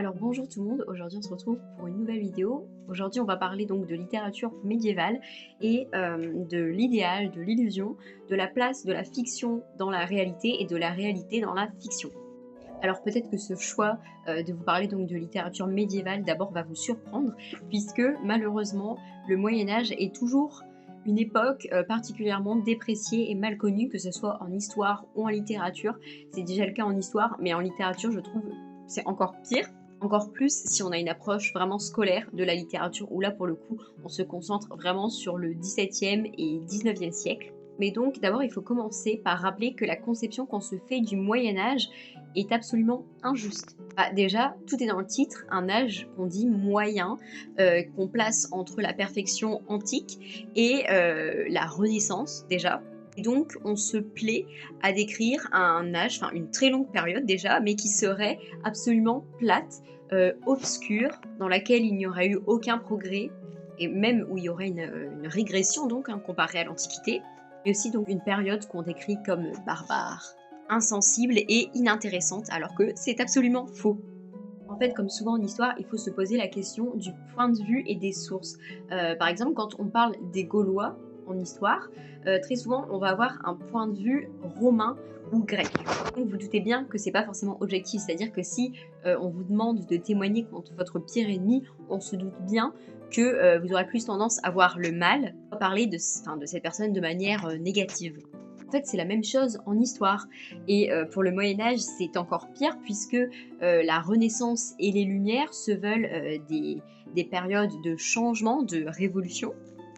Alors bonjour tout le monde, aujourd'hui on se retrouve pour une nouvelle vidéo. Aujourd'hui on va parler donc de littérature médiévale et de l'idéal, de l'illusion, de la place de la fiction dans la réalité et de la réalité dans la fiction. Alors peut-être que ce choix de vous parler donc de littérature médiévale d'abord va vous surprendre puisque malheureusement le Moyen-Âge est toujours une époque particulièrement dépréciée et mal connue, que ce soit en histoire ou en littérature. C'est déjà le cas en histoire, mais en littérature je trouve c'est encore pire. Encore plus si on a une approche vraiment scolaire de la littérature, où là pour le coup on se concentre vraiment sur le XVIIe et XIXe siècle. Mais donc d'abord il faut commencer par rappeler que la conception qu'on se fait du Moyen-Âge est absolument injuste. Bah, déjà, tout est dans le titre, un âge qu'on dit moyen, qu'on place entre la perfection antique et la Renaissance déjà. Et donc on se plaît à décrire un âge, enfin une très longue période déjà, mais qui serait absolument plate, obscure, dans laquelle il n'y aurait eu aucun progrès, et même où il y aurait une régression donc, hein, comparée à l'Antiquité, mais aussi donc une période qu'on décrit comme barbare, insensible et inintéressante, alors que c'est absolument faux. En fait, comme souvent en histoire, il faut se poser la question du point de vue et des sources. Par exemple, quand on parle des Gaulois en histoire, très souvent on va avoir un point de vue romain ou grec. Donc vous doutez bien que c'est pas forcément objectif, c'est-à-dire que si on vous demande de témoigner contre votre pire ennemi, on se doute bien que vous aurez plus tendance à voir le mal, à parler de cette personne de manière négative. En fait, c'est la même chose en histoire. Et pour le Moyen Âge, c'est encore pire puisque la Renaissance et les Lumières se veulent des périodes de changement, de révolution.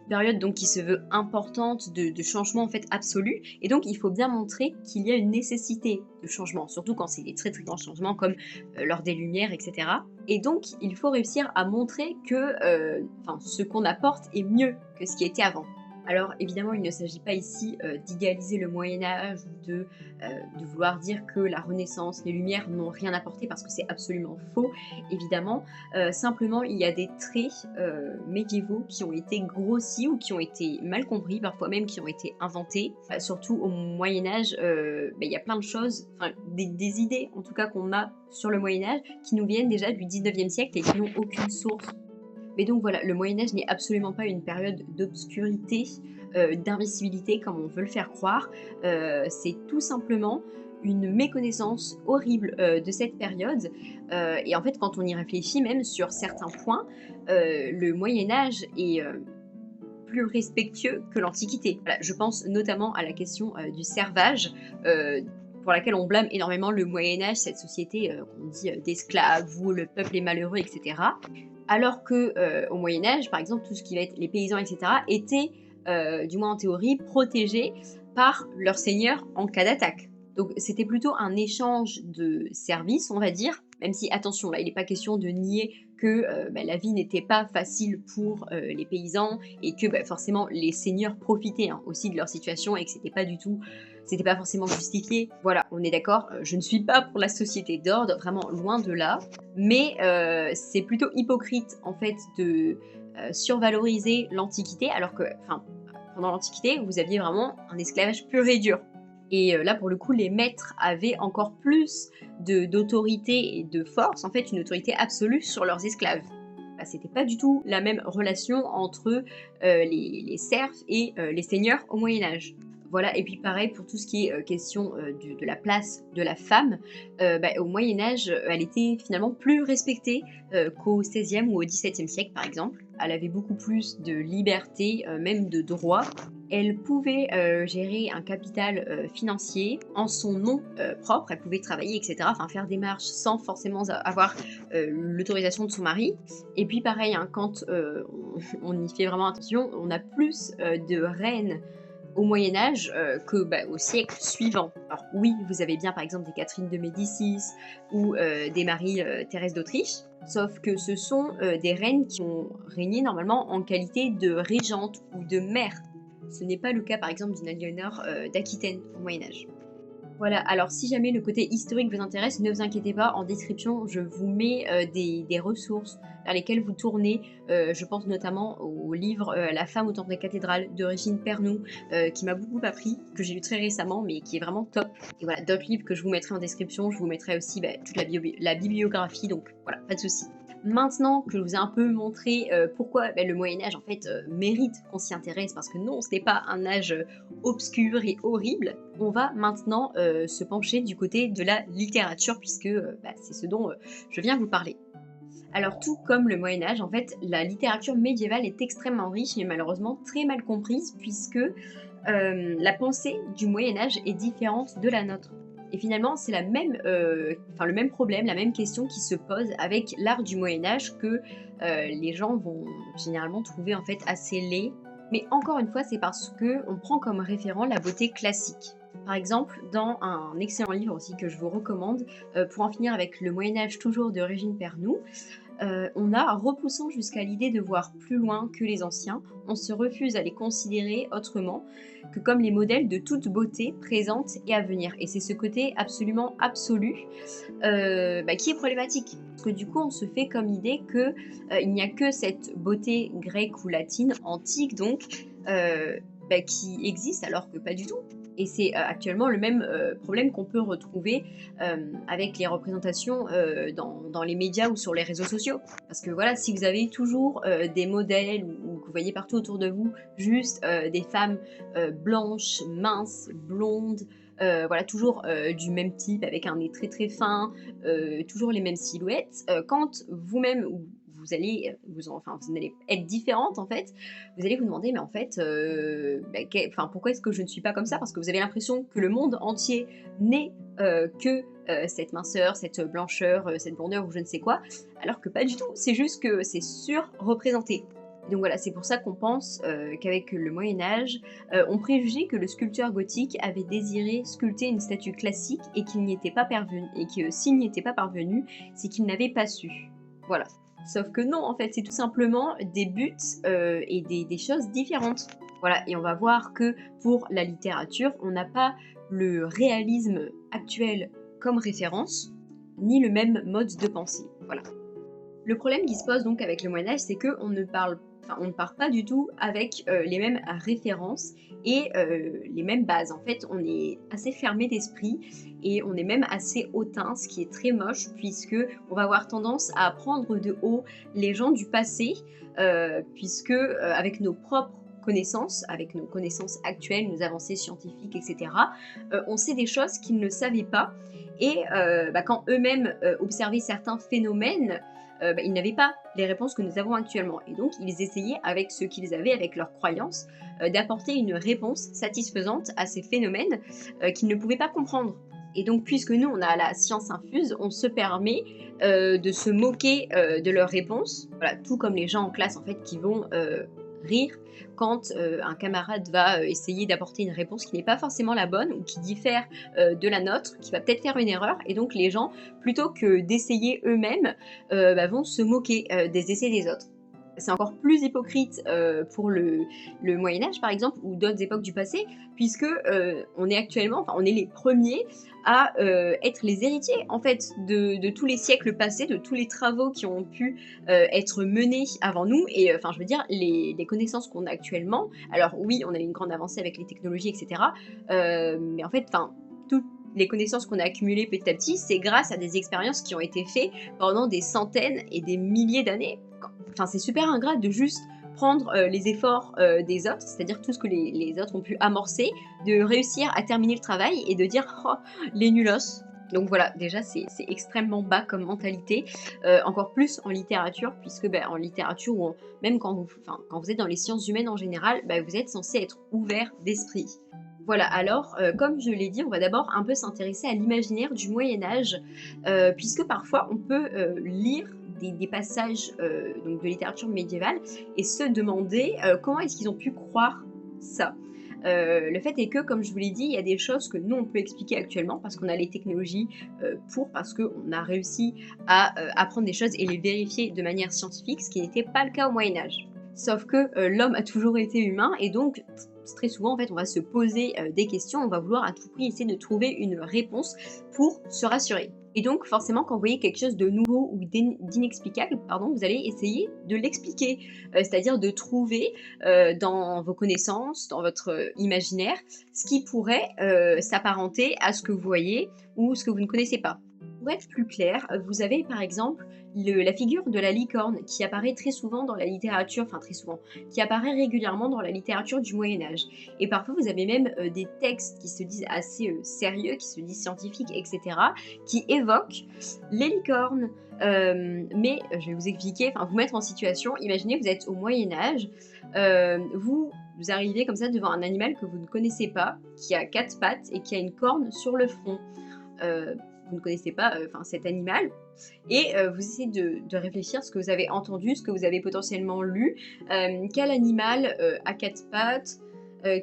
Période donc qui se veut importante de changement en fait absolu, et donc il faut bien montrer qu'il y a une nécessité de changement, surtout quand c'est des très très grands changements comme lors des Lumières, etc. Et donc il faut réussir à montrer que ce qu'on apporte est mieux que ce qui était avant. Alors évidemment, il ne s'agit pas ici d'idéaliser le Moyen-Âge ou de vouloir dire que la Renaissance, les Lumières n'ont rien apporté, parce que c'est absolument faux, évidemment. Simplement, il y a des traits médiévaux qui ont été grossis ou qui ont été mal compris, parfois même qui ont été inventés. Surtout au Moyen-Âge, il y a plein de choses, enfin des idées en tout cas qu'on a sur le Moyen-Âge qui nous viennent déjà du 19e siècle et qui n'ont aucune source. Mais donc voilà, le Moyen-Âge n'est absolument pas une période d'obscurité, d'invisibilité comme on veut le faire croire. C'est tout simplement une méconnaissance horrible de cette période. Et en fait, quand on y réfléchit, même sur certains points, le Moyen-Âge est plus respectueux que l'Antiquité. Voilà, je pense notamment à la question du servage. Pour laquelle on blâme énormément le Moyen-Âge, cette société qu'on dit d'esclaves, où le peuple est malheureux, etc. Alors que au Moyen Âge, par exemple, tout ce qui va être les paysans, etc., étaient, du moins en théorie, protégés par leur seigneur en cas d'attaque. Donc c'était plutôt un échange de services, on va dire, même si attention, là il n'est pas question de nier que la vie n'était pas facile pour les paysans, et que forcément les seigneurs profitaient hein, aussi de leur situation, et que c'était pas forcément justifié. Voilà, on est d'accord, je ne suis pas pour la société d'ordre, vraiment loin de là, mais c'est plutôt hypocrite en fait de survaloriser l'Antiquité, alors que, pendant l'Antiquité, vous aviez vraiment un esclavage pur et dur. Et là, pour le coup, les maîtres avaient encore plus d'autorité et de force, en fait, une autorité absolue sur leurs esclaves. Bah, c'était pas du tout la même relation entre les serfs et les seigneurs au Moyen-Âge. Voilà, et puis pareil pour tout ce qui est question de la place de la femme, au Moyen-Âge, elle était finalement plus respectée qu'au XVIe ou au XVIIe siècle, par exemple. Elle avait beaucoup plus de liberté, même de droits. Elle pouvait gérer un capital financier en son nom propre, elle pouvait travailler, etc. Enfin, faire des marches sans forcément avoir l'autorisation de son mari. Et puis pareil, hein, quand on y fait vraiment attention, on a plus de reines au Moyen-Âge au siècle suivant. Alors oui, vous avez bien par exemple des Catherine de Médicis ou des Marie-Thérèse d'Autriche, sauf que ce sont des reines qui ont régné normalement en qualité de régente ou de mère. Ce n'est pas le cas par exemple d'une Aliénor d'Aquitaine au Moyen-Âge. Voilà, alors si jamais le côté historique vous intéresse, ne vous inquiétez pas, en description, je vous mets des ressources vers lesquelles vous tournez. Je pense notamment au livre La femme au temple des cathédrales de Régine Pernoud, qui m'a beaucoup appris, que j'ai lu très récemment, mais qui est vraiment top. Et voilà, d'autres livres que je vous mettrai en description. Je vous mettrai aussi toute la bibliographie, donc voilà, pas de souci. Maintenant que je vous ai un peu montré pourquoi le Moyen-Âge en fait mérite qu'on s'y intéresse, parce que non, ce n'est pas un âge obscur et horrible, on va maintenant se pencher du côté de la littérature, puisque c'est ce dont je viens vous parler. Alors tout comme le Moyen-Âge, en fait, la littérature médiévale est extrêmement riche et malheureusement très mal comprise, puisque la pensée du Moyen-Âge est différente de la nôtre. Et finalement, c'est le même problème, la même question qui se pose avec l'art du Moyen-Âge que les gens vont généralement trouver en fait assez laid. Mais encore une fois, c'est parce qu'on prend comme référent la beauté classique. Par exemple, dans un excellent livre aussi que je vous recommande, pour en finir avec le Moyen-Âge toujours de Régine Pernoud, on a, repoussant jusqu'à l'idée de voir plus loin que les anciens, on se refuse à les considérer autrement que comme les modèles de toute beauté présente et à venir. Et c'est ce côté absolument absolu qui est problématique. Parce que du coup, on se fait comme idée que il n'y a que cette beauté grecque ou latine, antique donc, qui existe alors que pas du tout. Et c'est actuellement le même problème qu'on peut retrouver avec les représentations dans les médias ou sur les réseaux sociaux. Parce que voilà, si vous avez toujours des modèles ou que vous voyez partout autour de vous juste des femmes blanches, minces, blondes, voilà, toujours du même type, avec un nez très très fin, toujours les mêmes silhouettes, quand vous-même vous allez être différente en fait, vous allez vous demander mais en fait, pourquoi est-ce que je ne suis pas comme ça? Parce que vous avez l'impression que le monde entier n'est que cette minceur, cette blancheur, cette blondeur ou je ne sais quoi, alors que pas du tout. C'est juste que c'est surreprésenté. Donc voilà, c'est pour ça qu'on pense qu'avec le Moyen-Âge, on préjugeait que le sculpteur gothique avait désiré sculpter une statue classique et qu'il n'y était pas parvenu, et que s'il n'y était pas parvenu, c'est qu'il n'avait pas su. Voilà. Sauf que non, en fait, c'est tout simplement des buts et des choses différentes. Voilà, et on va voir que pour la littérature, on n'a pas le réalisme actuel comme référence, ni le même mode de pensée. Voilà. Le problème qui se pose donc avec le Moyen-Âge, c'est qu'on ne parle pas du tout avec les mêmes références et les mêmes bases. En fait, on est assez fermé d'esprit et on est même assez hautain, ce qui est très moche, puisque on va avoir tendance à prendre de haut les gens du passé, puisque avec nos propres connaissances, avec nos connaissances actuelles, nos avancées scientifiques, etc., on sait des choses qu'ils ne savaient pas. Et quand eux-mêmes observaient certains phénomènes, ils n'avaient pas les réponses que nous avons actuellement. Et donc, ils essayaient, avec ce qu'ils avaient, avec leurs croyances, d'apporter une réponse satisfaisante à ces phénomènes qu'ils ne pouvaient pas comprendre. Et donc, puisque nous, on a la science infuse, on se permet de se moquer de leurs réponses, voilà, tout comme les gens en classe, en fait, qui vont rire quand un camarade va essayer d'apporter une réponse qui n'est pas forcément la bonne ou qui diffère de la nôtre, qui va peut-être faire une erreur, et donc les gens, plutôt que d'essayer eux-mêmes, vont se moquer des essais des autres. C'est encore plus hypocrite pour le Moyen-Âge par exemple, ou d'autres époques du passé, puisque on est les premiers à être les héritiers en fait de tous les siècles passés, de tous les travaux qui ont pu être menés avant nous, et je veux dire, les connaissances qu'on a actuellement, alors oui, on a une grande avancée avec les technologies, etc. Mais en fait, toutes les connaissances qu'on a accumulées petit à petit, c'est grâce à des expériences qui ont été faites pendant des centaines et des milliers d'années. C'est super ingrat de juste prendre les efforts des autres, c'est-à-dire tout ce que les autres ont pu amorcer, de réussir à terminer le travail et de dire « Oh, les nulos !» Donc voilà, déjà c'est extrêmement bas comme mentalité, encore plus en littérature, puisque en littérature, ou même quand vous êtes dans les sciences humaines en général, vous êtes censé être ouvert d'esprit. Voilà, alors, comme je l'ai dit, on va d'abord un peu s'intéresser à l'imaginaire du Moyen-Âge, puisque parfois on peut lire des passages donc de littérature médiévale et se demander comment est-ce qu'ils ont pu croire ça. Le fait est que, comme je vous l'ai dit, il y a des choses que nous on peut expliquer actuellement parce qu'on a les technologies parce qu'on a réussi à apprendre des choses et les vérifier de manière scientifique, ce qui n'était pas le cas au Moyen-Âge. Sauf que l'homme a toujours été humain et donc très souvent, en fait, on va se poser des questions, on va vouloir à tout prix essayer de trouver une réponse pour se rassurer. Et donc, forcément, quand vous voyez quelque chose de nouveau ou d'inexplicable, pardon, vous allez essayer de l'expliquer, c'est-à-dire de trouver dans vos connaissances, dans votre imaginaire, ce qui pourrait s'apparenter à ce que vous voyez ou ce que vous ne connaissez pas. Pour être plus clair, vous avez par exemple la figure de la licorne qui apparaît très souvent dans la littérature, enfin très souvent, qui apparaît régulièrement dans la littérature du Moyen-Âge. Et parfois vous avez même des textes qui se disent assez sérieux, qui se disent scientifiques, etc., qui évoquent les licornes. Je vais vous expliquer, enfin vous mettre en situation. Imaginez vous êtes au Moyen-Âge, vous arrivez comme ça devant un animal que vous ne connaissez pas, qui a 4 pattes et qui a une corne sur le front. Vous ne connaissez pas cet animal, et vous essayez de réfléchir ce que vous avez entendu, ce que vous avez potentiellement lu. Quel animal a 4 pattes,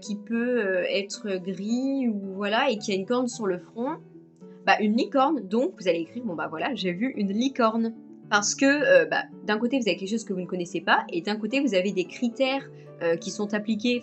qui peut être gris, ou voilà, et qui a une corne sur le front? Une licorne. Donc vous allez écrire, bon bah voilà, j'ai vu une licorne. Parce que d'un côté vous avez quelque chose que vous ne connaissez pas, et d'un côté vous avez des critères qui sont appliqués,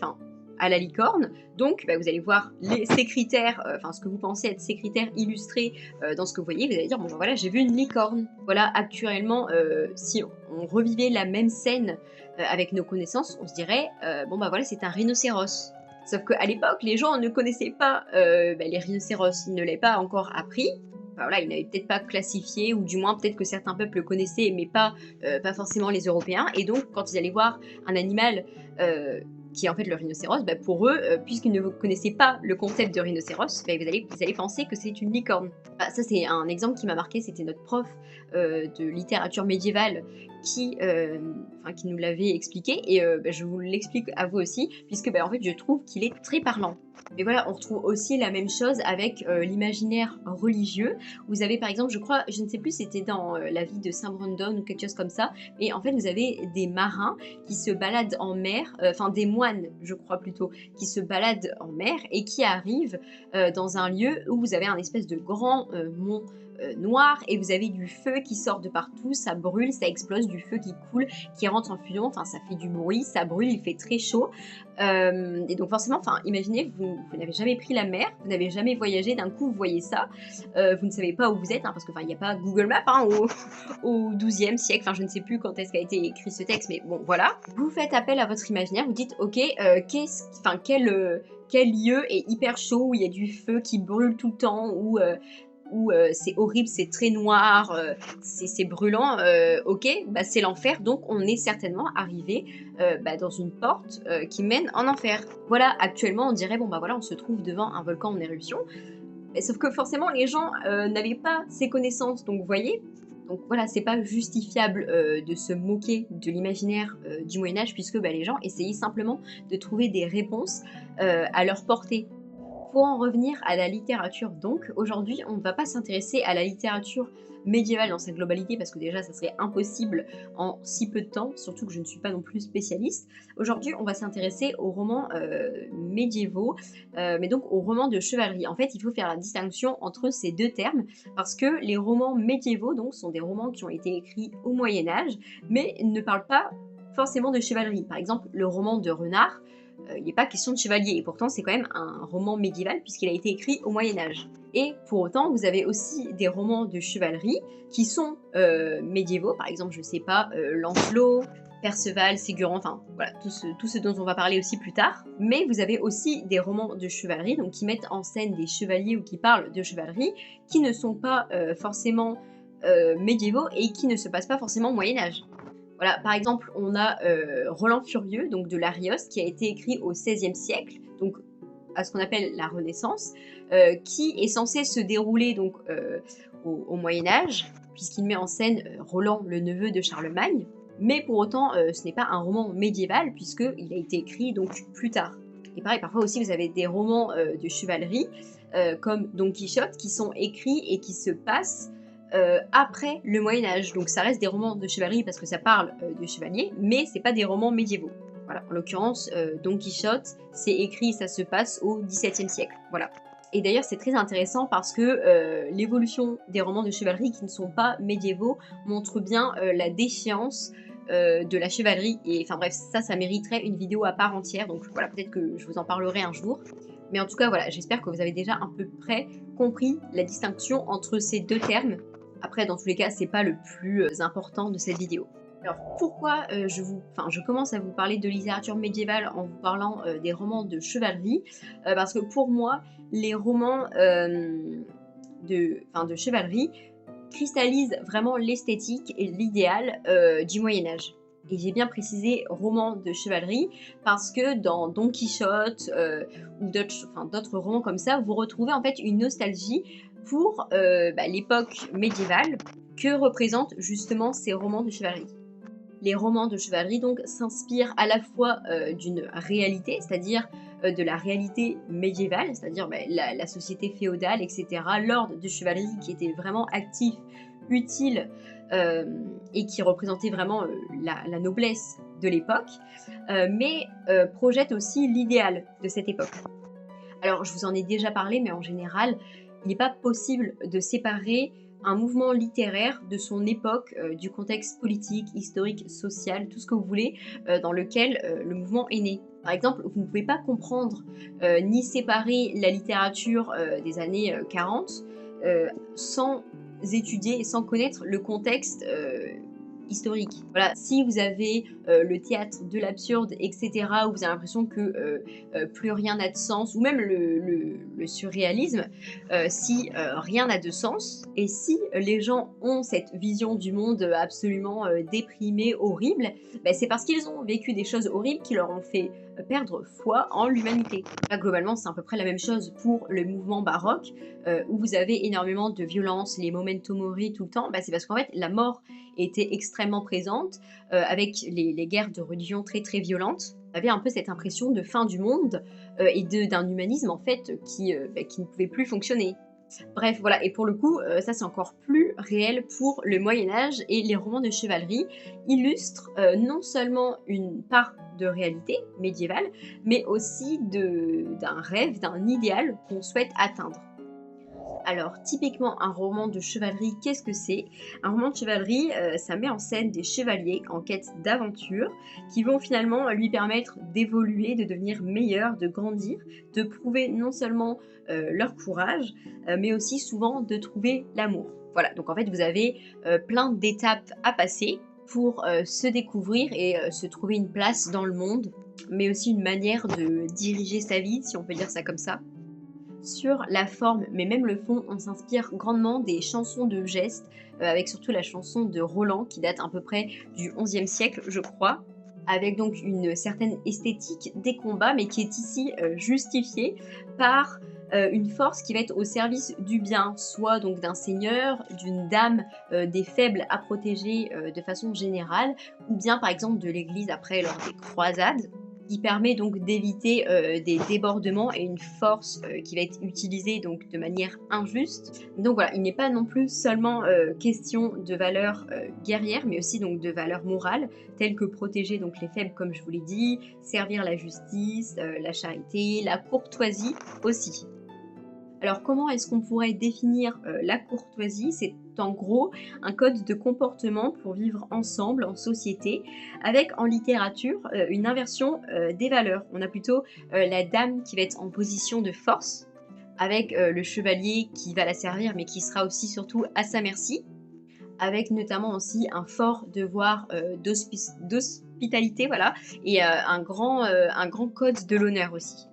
à la licorne. Donc vous allez voir ces critères, ce que vous pensez être ces critères illustrés dans ce que vous voyez. Vous allez dire, bon voilà, j'ai vu une licorne. Voilà, actuellement, si on revivait la même scène avec nos connaissances, on se dirait, voilà, c'est un rhinocéros. Sauf qu'à l'époque, les gens ne connaissaient pas les rhinocéros, ils ne l'avaient pas encore appris. Voilà, ils n'avaient peut-être pas classifié, ou du moins peut-être que certains peuples le connaissaient, mais pas forcément les Européens. Et donc, quand ils allaient voir un animal qui est en fait le rhinocéros, pour eux, puisqu'ils ne connaissaient pas le concept de rhinocéros, vous allez penser que c'est une licorne. Ça, c'est un exemple qui m'a marqué, c'était notre prof de littérature médiévale qui nous l'avait expliqué, et je vous l'explique à vous aussi, puisque en fait je trouve qu'il est très parlant. Mais voilà, on retrouve aussi la même chose avec l'imaginaire religieux. Vous avez par exemple, je crois, je ne sais plus, c'était dans la vie de Saint Brandon ou quelque chose comme ça, mais en fait vous avez des marins qui se baladent en mer, des moines je crois plutôt, qui se baladent en mer et qui arrivent dans un lieu où vous avez un espèce de grand mont noir, et vous avez du feu qui sort de partout, ça brûle, ça explose, du feu qui coule, qui rentre en fusion, ça fait du bruit, ça brûle, il fait très chaud. Et donc forcément, imaginez, vous n'avez jamais pris la mer, vous n'avez jamais voyagé, d'un coup vous voyez ça, vous ne savez pas où vous êtes, parce que il n'y a pas Google Maps au XIIe siècle, je ne sais plus quand est-ce qu'a été écrit ce texte, mais bon voilà. Vous faites appel à votre imaginaire, vous dites ok, quel lieu est hyper chaud, où il y a du feu qui brûle tout le temps, où c'est horrible, c'est très noir, c'est brûlant, ok, c'est l'enfer, donc on est certainement arrivé dans une porte qui mène en enfer. Voilà, actuellement on dirait, on se trouve devant un volcan en éruption, sauf que forcément les gens n'avaient pas ces connaissances, donc vous voyez. Donc voilà, c'est pas justifiable de se moquer de l'imaginaire du Moyen-Âge, puisque les gens essayaient simplement de trouver des réponses à leur portée. Pour en revenir à la littérature, donc, aujourd'hui, on ne va pas s'intéresser à la littérature médiévale dans sa globalité, parce que déjà, ça serait impossible en si peu de temps, surtout que je ne suis pas non plus spécialiste. Aujourd'hui, on va s'intéresser aux romans médiévaux, mais donc aux romans de chevalerie. En fait, il faut faire la distinction entre ces deux termes, parce que les romans médiévaux, donc, sont des romans qui ont été écrits au Moyen-Âge, mais ne parlent pas forcément de chevalerie. Par exemple, le roman de Renard, il n'est pas question de chevalier, et pourtant c'est quand même un roman médiéval puisqu'il a été écrit au Moyen-Âge. Et pour autant, vous avez aussi des romans de chevalerie qui sont médiévaux, par exemple, je sais pas, Lancelot, Perceval, Séguran, voilà, tout ce dont on va parler aussi plus tard. Mais vous avez aussi des romans de chevalerie, donc qui mettent en scène des chevaliers ou qui parlent de chevalerie, qui ne sont pas forcément médiévaux et qui ne se passent pas forcément au Moyen-Âge. Voilà, par exemple, on a Roland Furieux, donc de l'Arioste, qui a été écrit au XVIe siècle, donc à ce qu'on appelle la Renaissance, qui est censé se dérouler donc au Moyen-Âge, puisqu'il met en scène Roland, le neveu de Charlemagne, mais pour autant, ce n'est pas un roman médiéval, puisqu'il a été écrit donc plus tard. Et pareil, parfois aussi, vous avez des romans de chevalerie, comme Don Quichotte, qui sont écrits et qui se passent après le Moyen-Âge. Donc ça reste des romans de chevalerie parce que ça parle de chevaliers, mais c'est pas des romans médiévaux. Voilà, en l'occurrence, Don Quichotte, c'est écrit, ça se passe au XVIIe siècle. Voilà. Et d'ailleurs, c'est très intéressant parce que l'évolution des romans de chevalerie qui ne sont pas médiévaux montre bien la défiance de la chevalerie, et enfin bref, ça mériterait une vidéo à part entière, donc voilà, peut-être que je vous en parlerai un jour. Mais en tout cas, voilà, j'espère que vous avez déjà à peu près compris la distinction entre ces deux termes. Après, dans tous les cas, c'est pas le plus important de cette vidéo. Alors pourquoi je commence à vous parler de littérature médiévale en vous parlant des romans de chevalerie, parce que pour moi, les romans de chevalerie cristallise vraiment l'esthétique et l'idéal du Moyen-Âge. Et j'ai bien précisé roman de chevalerie parce que dans Don Quichotte ou d'autres romans comme ça, vous retrouvez en fait une nostalgie pour l'époque médiévale que représentent justement ces romans de chevalerie. Les romans de chevalerie donc s'inspirent à la fois d'une réalité, c'est-à-dire de la réalité médiévale, c'est-à-dire la société féodale, etc., l'ordre de chevalerie qui était vraiment actif, utile et qui représentait vraiment la noblesse de l'époque, mais projette aussi l'idéal de cette époque. Alors je vous en ai déjà parlé, mais en général, il n'est pas possible de séparer un mouvement littéraire de son époque, du contexte politique, historique, social, tout ce que vous voulez, dans lequel le mouvement est né. Par exemple, vous ne pouvez pas comprendre ni séparer la littérature des années 40 sans étudier et sans connaître le contexte historique. Voilà, si vous avez le théâtre de l'absurde, etc., où vous avez l'impression que plus rien n'a de sens, ou même le surréalisme, si rien n'a de sens, et si les gens ont cette vision du monde absolument déprimée, horrible, c'est parce qu'ils ont vécu des choses horribles qui leur ont fait perdre foi en l'humanité. Là, globalement, c'est à peu près la même chose pour le mouvement baroque, où vous avez énormément de violence, les memento mori tout le temps, c'est parce qu'en fait, la mort était extrêmement présente, avec les guerres de religion très très violentes. Vous avez un peu cette impression de fin du monde et d'un humanisme en fait qui ne pouvait plus fonctionner. Bref, voilà, et pour le coup, ça c'est encore plus réel pour le Moyen-Âge, et les romans de chevalerie illustrent non seulement une part de réalité médiévale, mais aussi d'un rêve, d'un idéal qu'on souhaite atteindre. Alors, typiquement, un roman de chevalerie, qu'est-ce que c'est? Un roman de chevalerie, ça met en scène des chevaliers en quête d'aventure qui vont finalement lui permettre d'évoluer, de devenir meilleurs, de grandir, de prouver non seulement leur courage, mais aussi souvent de trouver l'amour. Voilà, donc en fait, vous avez plein d'étapes à passer pour se découvrir et se trouver une place dans le monde, mais aussi une manière de diriger sa vie, si on peut dire ça comme ça. Sur la forme, mais même le fond, on s'inspire grandement des chansons de gestes, avec surtout la chanson de Roland qui date à peu près du XIe siècle, je crois, avec donc une certaine esthétique des combats, mais qui est ici justifiée par une force qui va être au service du bien, soit donc d'un seigneur, d'une dame, des faibles à protéger de façon générale, ou bien par exemple de l'église après lors des croisades, qui permet donc d'éviter des débordements et une force qui va être utilisée donc de manière injuste. Donc voilà, il n'est pas non plus seulement question de valeurs guerrières, mais aussi donc de valeurs morales, telles que protéger donc les faibles comme je vous l'ai dit, servir la justice, la charité, la courtoisie aussi. Alors comment est-ce qu'on pourrait définir la courtoisie? C'est en gros un code de comportement pour vivre ensemble en société, avec en littérature une inversion des valeurs. On a plutôt la dame qui va être en position de force, avec le chevalier qui va la servir mais qui sera aussi surtout à sa merci, avec notamment aussi un fort devoir d'hospitalité, voilà, et un grand code de l'honneur aussi.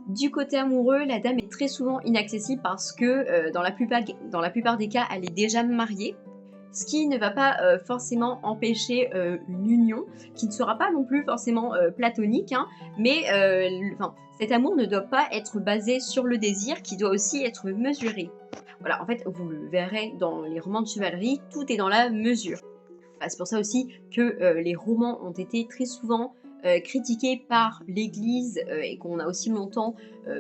Du côté amoureux, la dame est très souvent inaccessible parce que dans la plupart des cas, elle est déjà mariée, ce qui ne va pas forcément empêcher une union, qui ne sera pas non plus forcément platonique, hein, mais cet amour ne doit pas être basé sur le désir, qui doit aussi être mesuré. Voilà, en fait, vous le verrez dans les romans de chevalerie, tout est dans la mesure. C'est pour ça aussi que les romans ont été très souvent critiqués par l'Église et qu'on a aussi longtemps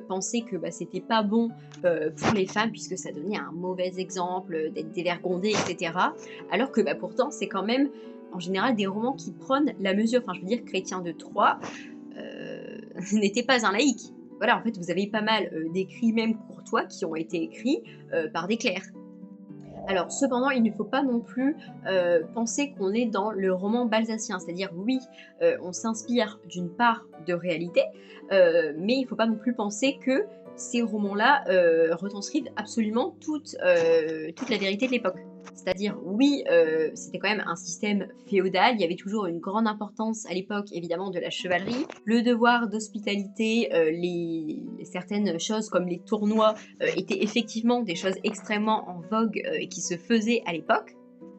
pensé que c'était pas bon pour les femmes puisque ça donnait un mauvais exemple d'être dévergondées, etc. Alors que pourtant c'est quand même en général des romans qui prônent la mesure. Enfin je veux dire, Chrétien de Troyes n'était pas un laïc. Voilà, en fait vous avez pas mal d'écrits même courtois qui ont été écrits par des clercs. Alors cependant, il ne faut pas non plus penser qu'on est dans le roman balsacien, c'est-à-dire oui, on s'inspire d'une part de réalité, mais il ne faut pas non plus penser que ces romans-là retranscrivent absolument toute la vérité de l'époque. C'est-à-dire oui, c'était quand même un système féodal, il y avait toujours une grande importance à l'époque évidemment de la chevalerie, le devoir d'hospitalité, certaines choses comme les tournois étaient effectivement des choses extrêmement en vogue et qui se faisaient à l'époque.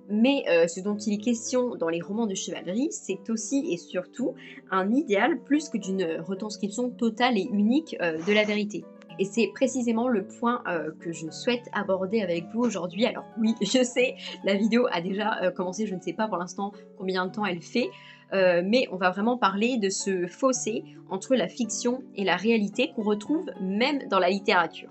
Mais ce dont il est question dans les romans de chevalerie, c'est aussi et surtout un idéal plus que d'une retranscription totale et unique de la vérité. Et c'est précisément le point que je souhaite aborder avec vous aujourd'hui. Alors oui, je sais, la vidéo a déjà commencé, je ne sais pas pour l'instant combien de temps elle fait, mais on va vraiment parler de ce fossé entre la fiction et la réalité qu'on retrouve même dans la littérature.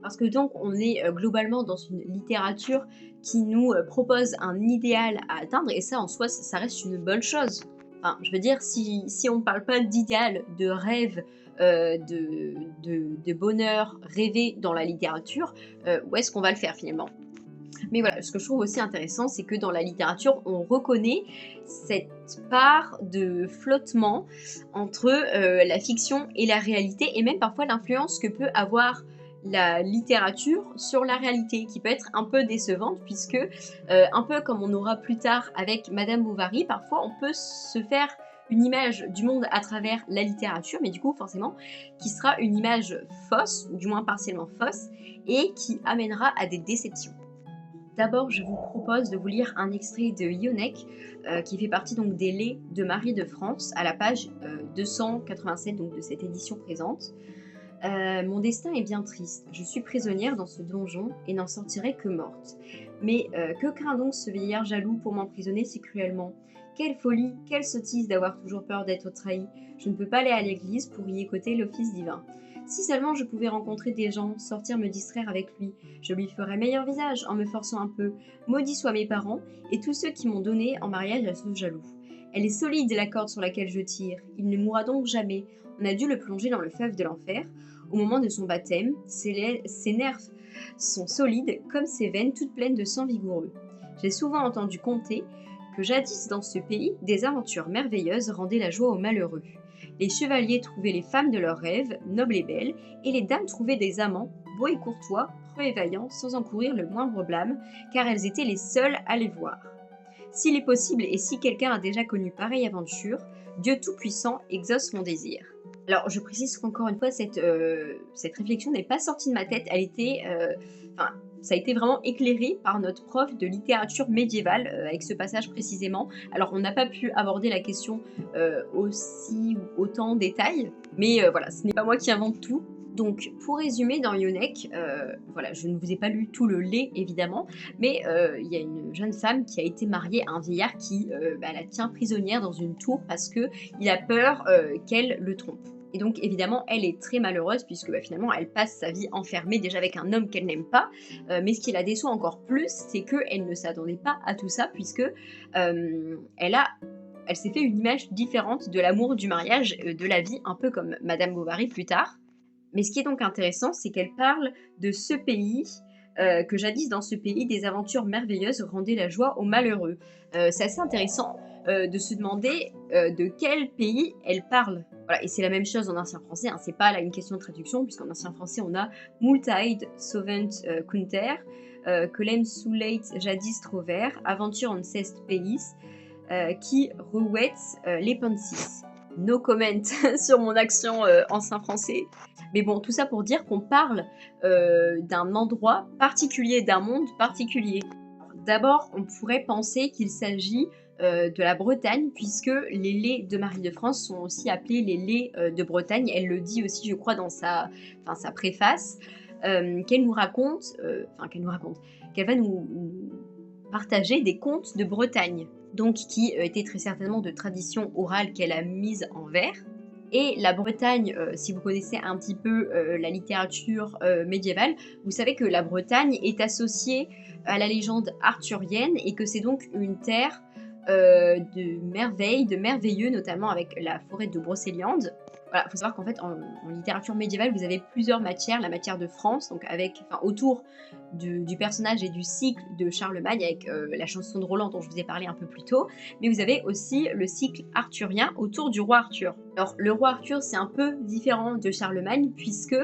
Parce que donc on est globalement dans une littérature qui nous propose un idéal à atteindre, et ça en soi, ça reste une bonne chose. Enfin, je veux dire, si on ne parle pas d'idéal, de rêve, de bonheur rêvé dans la littérature, où est-ce qu'on va le faire finalement? Mais voilà, ce que je trouve aussi intéressant, c'est que dans la littérature, on reconnaît cette part de flottement entre la fiction et la réalité, et même parfois l'influence que peut avoir la littérature sur la réalité, qui peut être un peu décevante, puisque un peu comme on aura plus tard avec Madame Bovary, parfois on peut se faire une image du monde à travers la littérature, mais du coup forcément qui sera une image fausse, ou du moins partiellement fausse, et qui amènera à des déceptions. D'abord, je vous propose de vous lire un extrait de Ionek, qui fait partie donc des Laits de Marie de France, à la page 287 donc, de cette édition présente. Mon destin est bien triste. Je suis prisonnière dans ce donjon et n'en sortirai que morte. Mais que craint donc ce vieillard jaloux pour m'emprisonner si cruellement? Quelle folie, quelle sottise d'avoir toujours peur d'être trahi. Je ne peux pas aller à l'église pour y écouter l'office divin. Si seulement je pouvais rencontrer des gens, sortir me distraire avec lui, je lui ferais meilleur visage en me forçant un peu. Maudits soient mes parents et tous ceux qui m'ont donné en mariage à ce jaloux. Elle est solide la corde sur laquelle je tire. Il ne mourra donc jamais. On a dû le plonger dans le fleuve de l'enfer. Au moment de son baptême, ses nerfs sont solides comme ses veines toutes pleines de sang vigoureux. J'ai souvent entendu conter que jadis dans ce pays, des aventures merveilleuses rendaient la joie aux malheureux. Les chevaliers trouvaient les femmes de leurs rêves, nobles et belles, et les dames trouvaient des amants, beaux et courtois, preux et vaillants, sans encourir le moindre blâme, car elles étaient les seules à les voir. S'il est possible et si quelqu'un a déjà connu pareille aventure, Dieu Tout-Puissant exauce mon désir. Alors, je précise qu'encore une fois, cette réflexion n'est pas sortie de ma tête, ça a été vraiment éclairé par notre prof de littérature médiévale, avec ce passage précisément. Alors, on n'a pas pu aborder la question aussi ou autant en détail, mais voilà, ce n'est pas moi qui invente tout. Donc, pour résumer, dans Ionek, voilà, je ne vous ai pas lu tout le lait, évidemment, mais il y a une jeune femme qui a été mariée à un vieillard qui la tient prisonnière dans une tour parce qu'il a peur qu'elle le trompe. Et donc, évidemment, elle est très malheureuse puisque finalement, elle passe sa vie enfermée déjà avec un homme qu'elle n'aime pas. Mais ce qui la déçoit encore plus, c'est qu'elle ne s'attendait pas à tout ça puisque elle s'est fait une image différente de l'amour, du mariage, de la vie, un peu comme Madame Bovary plus tard. Mais ce qui est donc intéressant, c'est qu'elle parle de ce pays, que jadis dans ce pays, des aventures merveilleuses rendaient la joie aux malheureux. C'est assez intéressant de se demander de quel pays elle parle. Voilà, et c'est la même chose en ancien français, hein, c'est pas là une question de traduction, puisqu'en ancien français on a Multide Sovent Kunter, Colem Souleit Jadis Trover, Aventure en Cest Pays, qui rouet les pensis. No comment sur mon accent ancien français. Mais bon, tout ça pour dire qu'on parle d'un endroit particulier, d'un monde particulier. D'abord, on pourrait penser qu'il s'agit de la Bretagne, puisque les laits de Marie de France sont aussi appelés les laits de Bretagne. Elle le dit aussi, je crois, dans sa préface, qu'elle va nous partager des contes de Bretagne, donc qui étaient très certainement de tradition orale qu'elle a mise en vers. Et la Bretagne, si vous connaissez un petit peu la littérature médiévale, vous savez que la Bretagne est associée à la légende arthurienne et que c'est donc une terre de merveilles, de merveilleux, notamment avec la forêt de Brocéliande. Voilà, il faut savoir qu'en fait, en littérature médiévale, vous avez plusieurs matières. La matière de France, donc autour du personnage et du cycle de Charlemagne, avec la chanson de Roland dont je vous ai parlé un peu plus tôt. Mais vous avez aussi le cycle arthurien autour du roi Arthur. Alors, le roi Arthur, c'est un peu différent de Charlemagne, puisque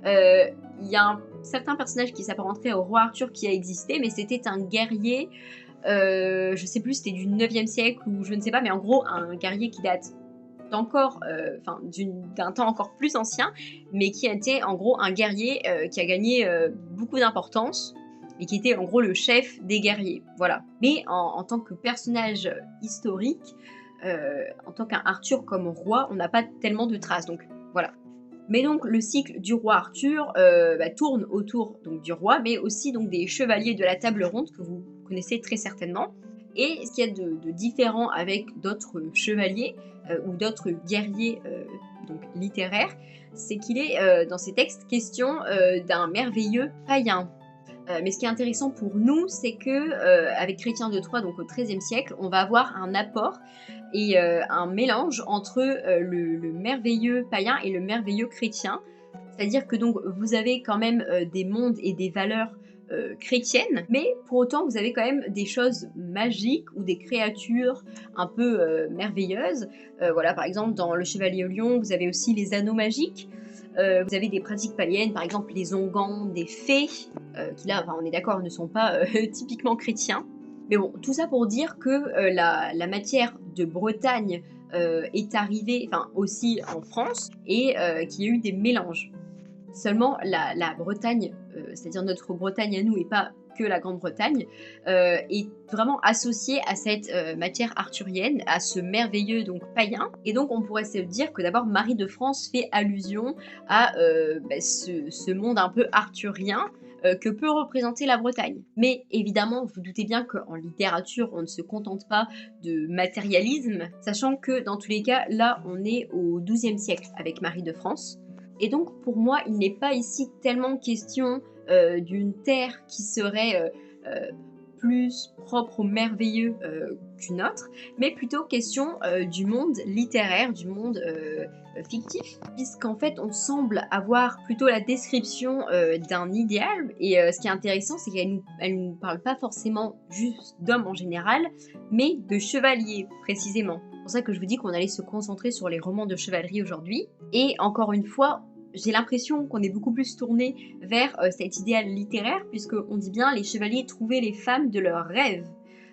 il y a un certain personnage qui s'apparenterait au roi Arthur qui a existé, mais c'était un guerrier, je sais plus, c'était du 9e siècle ou je ne sais pas, mais en gros, un guerrier qui date encore, d'un temps encore plus ancien, mais qui était en gros un guerrier qui a gagné beaucoup d'importance et qui était en gros le chef des guerriers, voilà. Mais en tant que personnage historique, en tant qu'un Arthur comme roi, on n'a pas tellement de traces, donc voilà. Mais donc le cycle du roi Arthur tourne autour donc, du roi, mais aussi donc, des chevaliers de la table ronde que vous connaissez très certainement. Et ce qu'il y a de différent avec d'autres chevaliers ou d'autres guerriers donc littéraires, c'est qu'il est dans ces textes question d'un merveilleux païen. Mais ce qui est intéressant pour nous, c'est que avec Chrétien de Troyes, donc au XIIIe siècle, on va avoir un apport et un mélange entre le merveilleux païen et le merveilleux chrétien. C'est-à-dire que donc vous avez quand même des mondes et des valeurs chrétiennes, mais pour autant vous avez quand même des choses magiques ou des créatures un peu merveilleuses. Voilà, par exemple dans Le Chevalier au Lion, vous avez aussi les anneaux magiques. Vous avez des pratiques païennes, par exemple les onguents des fées, qui là, on est d'accord, ne sont pas typiquement chrétiens. Mais bon, tout ça pour dire que la matière de Bretagne est arrivée aussi en France et qu'il y a eu des mélanges. Seulement, la Bretagne, c'est-à-dire notre Bretagne à nous et pas que la Grande-Bretagne, est vraiment associée à cette matière arthurienne, à ce merveilleux donc païen. Et donc on pourrait se dire que d'abord Marie de France fait allusion à ce monde un peu arthurien que peut représenter la Bretagne. Mais évidemment, vous doutez bien qu'en littérature, on ne se contente pas de matérialisme, sachant que dans tous les cas, là, on est au XIIe siècle avec Marie de France. Et donc, pour moi, il n'est pas ici tellement question d'une terre qui serait plus propre au merveilleux qu'une autre, mais plutôt question du monde littéraire, du monde fictif, puisqu'en fait on semble avoir plutôt la description d'un idéal, et ce qui est intéressant c'est qu'elle nous parle pas forcément juste d'hommes en général, mais de chevaliers précisément. C'est pour ça que je vous dis qu'on allait se concentrer sur les romans de chevalerie aujourd'hui, et encore une fois, j'ai l'impression qu'on est beaucoup plus tourné vers cet idéal littéraire, puisqu'on dit bien les chevaliers trouvaient les femmes de leurs rêves.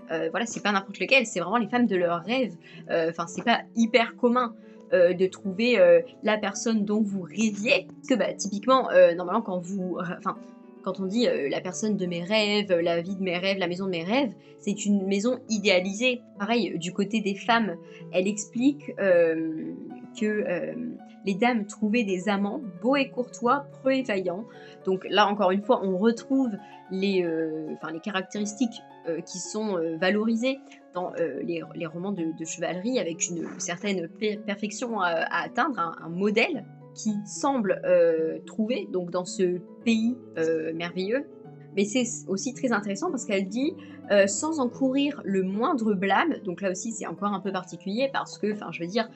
Voilà, c'est pas n'importe lequel, c'est vraiment les femmes de leurs rêves. C'est pas hyper commun de trouver la personne dont vous rêviez. Parce que typiquement, normalement, quand on dit la personne de mes rêves, la vie de mes rêves, la maison de mes rêves, c'est une maison idéalisée. Pareil, du côté des femmes, elle explique que les dames trouvaient des amants beaux et courtois, preux et vaillants. Donc là, encore une fois, on retrouve les caractéristiques qui sont valorisées dans les romans de chevalerie, avec une certaine perfection à atteindre, un modèle qui semble trouver donc dans ce pays merveilleux. Mais c'est aussi très intéressant parce qu'elle dit sans encourir le moindre blâme. Donc là aussi c'est encore un peu particulier parce que, je veux dire,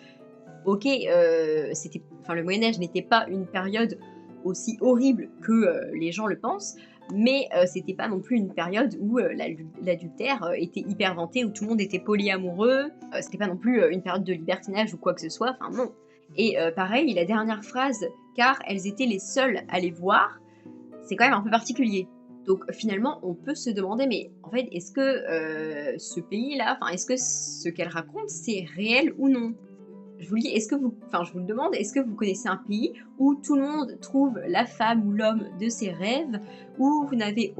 ok, le Moyen-Âge n'était pas une période aussi horrible que les gens le pensent, mais c'était pas non plus une période où l'adultère était hyper vanté, où tout le monde était polyamoureux, c'était pas non plus une période de libertinage ou quoi que ce soit, non. Et pareil, la dernière phrase, car elles étaient les seules à les voir, c'est quand même un peu particulier. Donc finalement, on peut se demander, mais en fait, est-ce que ce pays-là, est-ce que ce qu'elle raconte, c'est réel ou non? Je vous le dis, je vous le demande, est-ce que vous connaissez un pays où tout le monde trouve la femme ou l'homme de ses rêves, où vous n'avez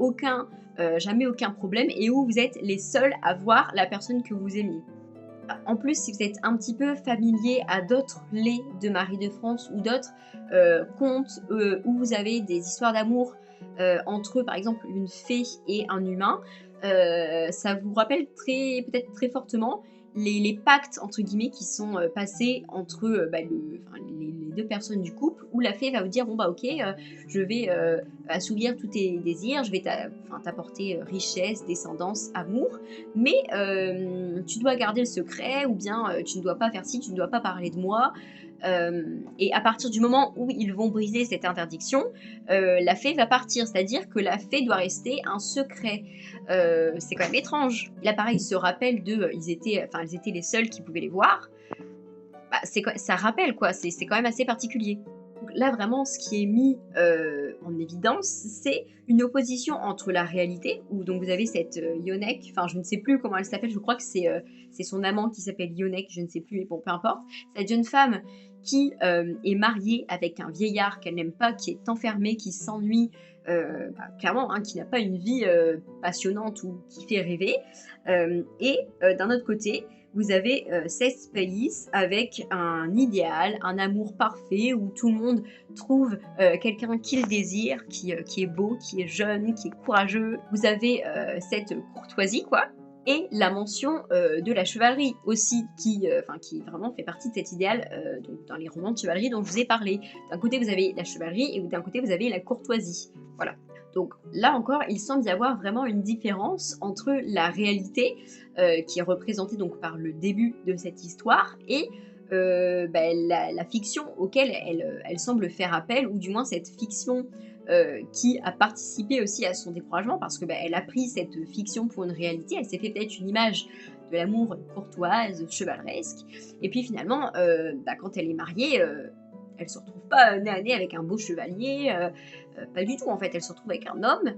jamais aucun problème, et où vous êtes les seuls à voir la personne que vous aimez? En plus, si vous êtes un petit peu familier à d'autres laits de Marie de France ou d'autres contes où vous avez des histoires d'amour entre, par exemple, une fée et un humain, ça vous rappelle peut-être très fortement les pactes, entre guillemets, qui sont passés entre les deux personnes du couple, où la fée va vous dire, bon ok, je vais assouvir tous tes désirs, je vais t'apporter richesse, descendance, amour, mais tu dois garder le secret, ou bien tu ne dois pas faire ci, tu ne dois pas parler de moi, Et à partir du moment où ils vont briser cette interdiction, la fée va partir, c'est-à-dire que la fée doit rester un secret. C'est quand même étrange. Là pareil, ils se rappellent ils étaient les seuls qui pouvaient les voir. Bah, ça rappelle quoi, c'est quand même assez particulier. Donc là vraiment ce qui est mis en évidence, c'est une opposition entre la réalité, où donc vous avez cette Yonek, enfin je ne sais plus comment elle s'appelle, je crois que c'est son amant qui s'appelle Yonek, je ne sais plus, mais bon peu importe, cette jeune femme qui est mariée avec un vieillard qu'elle n'aime pas, qui est enfermé, qui s'ennuie, clairement, hein, qui n'a pas une vie passionnante ou qui fait rêver, et d'un autre côté, vous avez Seth Space avec un idéal, un amour parfait où tout le monde trouve quelqu'un qu'il désire, qui est beau, qui est jeune, qui est courageux. Vous avez cette courtoisie, quoi. Et la mention de la chevalerie aussi, qui vraiment fait partie de cet idéal donc dans les romans de chevalerie dont je vous ai parlé. D'un côté, vous avez la chevalerie et d'un côté, vous avez la courtoisie. Voilà. Donc là encore, il semble y avoir vraiment une différence entre la réalité qui est représentée donc par le début de cette histoire et la fiction auquel elle semble faire appel, ou du moins cette fiction qui a participé aussi à son découragement, parce que elle a pris cette fiction pour une réalité, elle s'est fait peut-être une image de l'amour courtoise, chevaleresque, et puis finalement, quand elle est mariée, elle se retrouve pas nez à nez avec un beau chevalier, pas du tout en fait, elle se retrouve avec un homme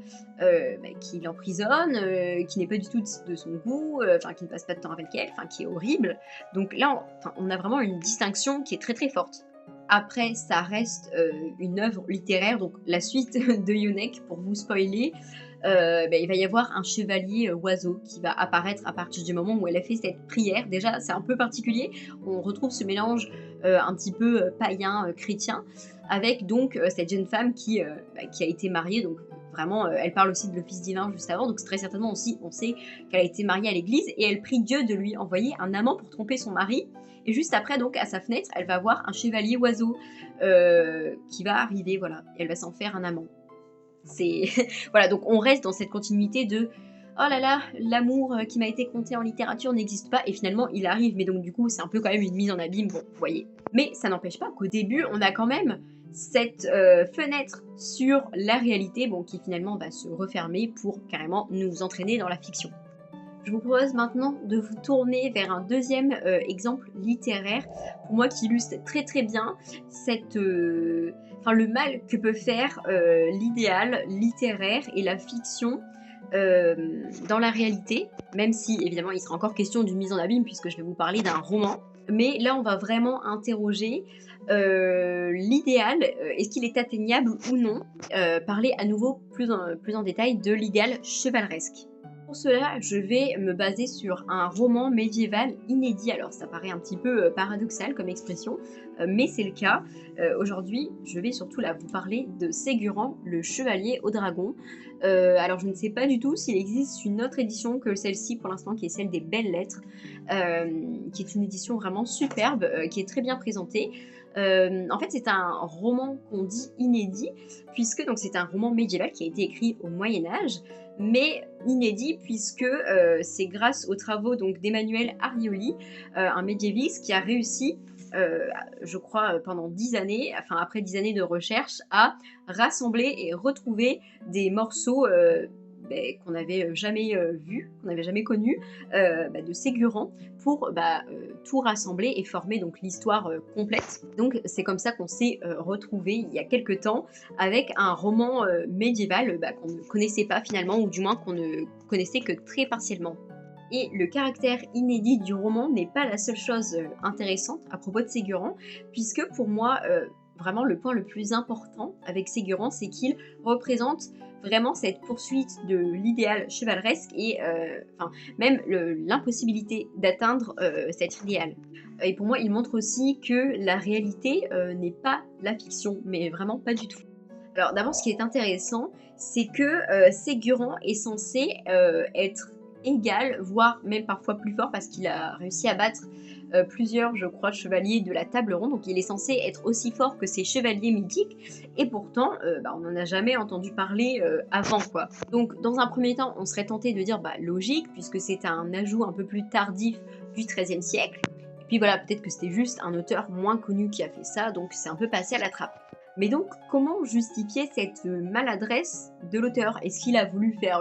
qui l'emprisonne, qui n'est pas du tout de son goût, qui ne passe pas de temps avec elle, qui est horrible. Donc là, on a vraiment une distinction qui est très très forte. Après, ça reste une œuvre littéraire, donc la suite de Yonek, pour vous spoiler, il va y avoir un chevalier oiseau qui va apparaître à partir du moment où elle a fait cette prière. Déjà, c'est un peu particulier, on retrouve ce mélange un petit peu païen, chrétien, avec donc cette jeune femme qui a été mariée, donc vraiment, elle parle aussi de l'office divin juste avant, donc très certainement aussi, on sait qu'elle a été mariée à l'église, et elle prie Dieu de lui envoyer un amant pour tromper son mari. Et juste après, donc, à sa fenêtre, elle va voir un chevalier oiseau qui va arriver, voilà, et elle va s'en faire un amant. C'est voilà, donc on reste dans cette continuité de oh là là, l'amour qui m'a été conté en littérature n'existe pas, et finalement il arrive, mais donc du coup c'est un peu quand même une mise en abîme, bon, vous voyez. Mais ça n'empêche pas qu'au début on a quand même cette fenêtre sur la réalité, bon, qui finalement va se refermer pour carrément nous entraîner dans la fiction. Je vous propose maintenant de vous tourner vers un deuxième exemple littéraire, pour moi qui illustre très très bien le mal que peut faire l'idéal littéraire et la fiction dans la réalité, même si évidemment il sera encore question d'une mise en abîme puisque je vais vous parler d'un roman. Mais là on va vraiment interroger l'idéal, est-ce qu'il est atteignable ou non, parler à nouveau plus en détail de l'idéal chevaleresque. Pour cela, je vais me baser sur un roman médiéval inédit. Alors ça paraît un petit peu paradoxal comme expression, mais c'est le cas. Aujourd'hui, je vais surtout là vous parler de Ségurant, le chevalier au dragon. Alors je ne sais pas du tout s'il existe une autre édition que celle-ci pour l'instant, qui est celle des Belles Lettres, qui est une édition vraiment superbe, qui est très bien présentée. En fait, c'est un roman qu'on dit inédit, puisque donc c'est un roman médiéval qui a été écrit au Moyen-Âge, mais inédit puisque c'est grâce aux travaux donc d'Emmanuel Arioli, un médiéviste qui a réussi, je crois pendant 10 années, enfin après 10 années de recherche, à rassembler et retrouver des morceaux qu'on n'avait jamais vus, qu'on n'avait jamais connus, de Ségurant, pour tout rassembler et former donc l'histoire complète. Donc c'est comme ça qu'on s'est retrouvé il y a quelques temps avec un roman médiéval qu'on ne connaissait pas finalement, ou du moins qu'on ne connaissait que très partiellement. Et le caractère inédit du roman n'est pas la seule chose intéressante à propos de Ségurant, puisque pour moi, vraiment le point le plus important avec Ségurant, c'est qu'il représente vraiment cette poursuite de l'idéal chevaleresque et même l'impossibilité d'atteindre cet idéal. Et pour moi, il montre aussi que la réalité n'est pas la fiction, mais vraiment pas du tout. Alors d'abord, ce qui est intéressant, c'est que Ségurant est censé être égal, voire même parfois plus fort, parce qu'il a réussi à battre plusieurs, je crois, chevaliers de la table ronde, donc il est censé être aussi fort que ces chevaliers mythiques, et pourtant, on n'en a jamais entendu parler avant, quoi. Donc, dans un premier temps, on serait tenté de dire, logique, puisque c'est un ajout un peu plus tardif du XIIIe siècle. Puis voilà, peut-être que c'était juste un auteur moins connu qui a fait ça, donc c'est un peu passé à la trappe. Mais donc, comment justifier cette maladresse de l'auteur? Est-ce qu'il a voulu faire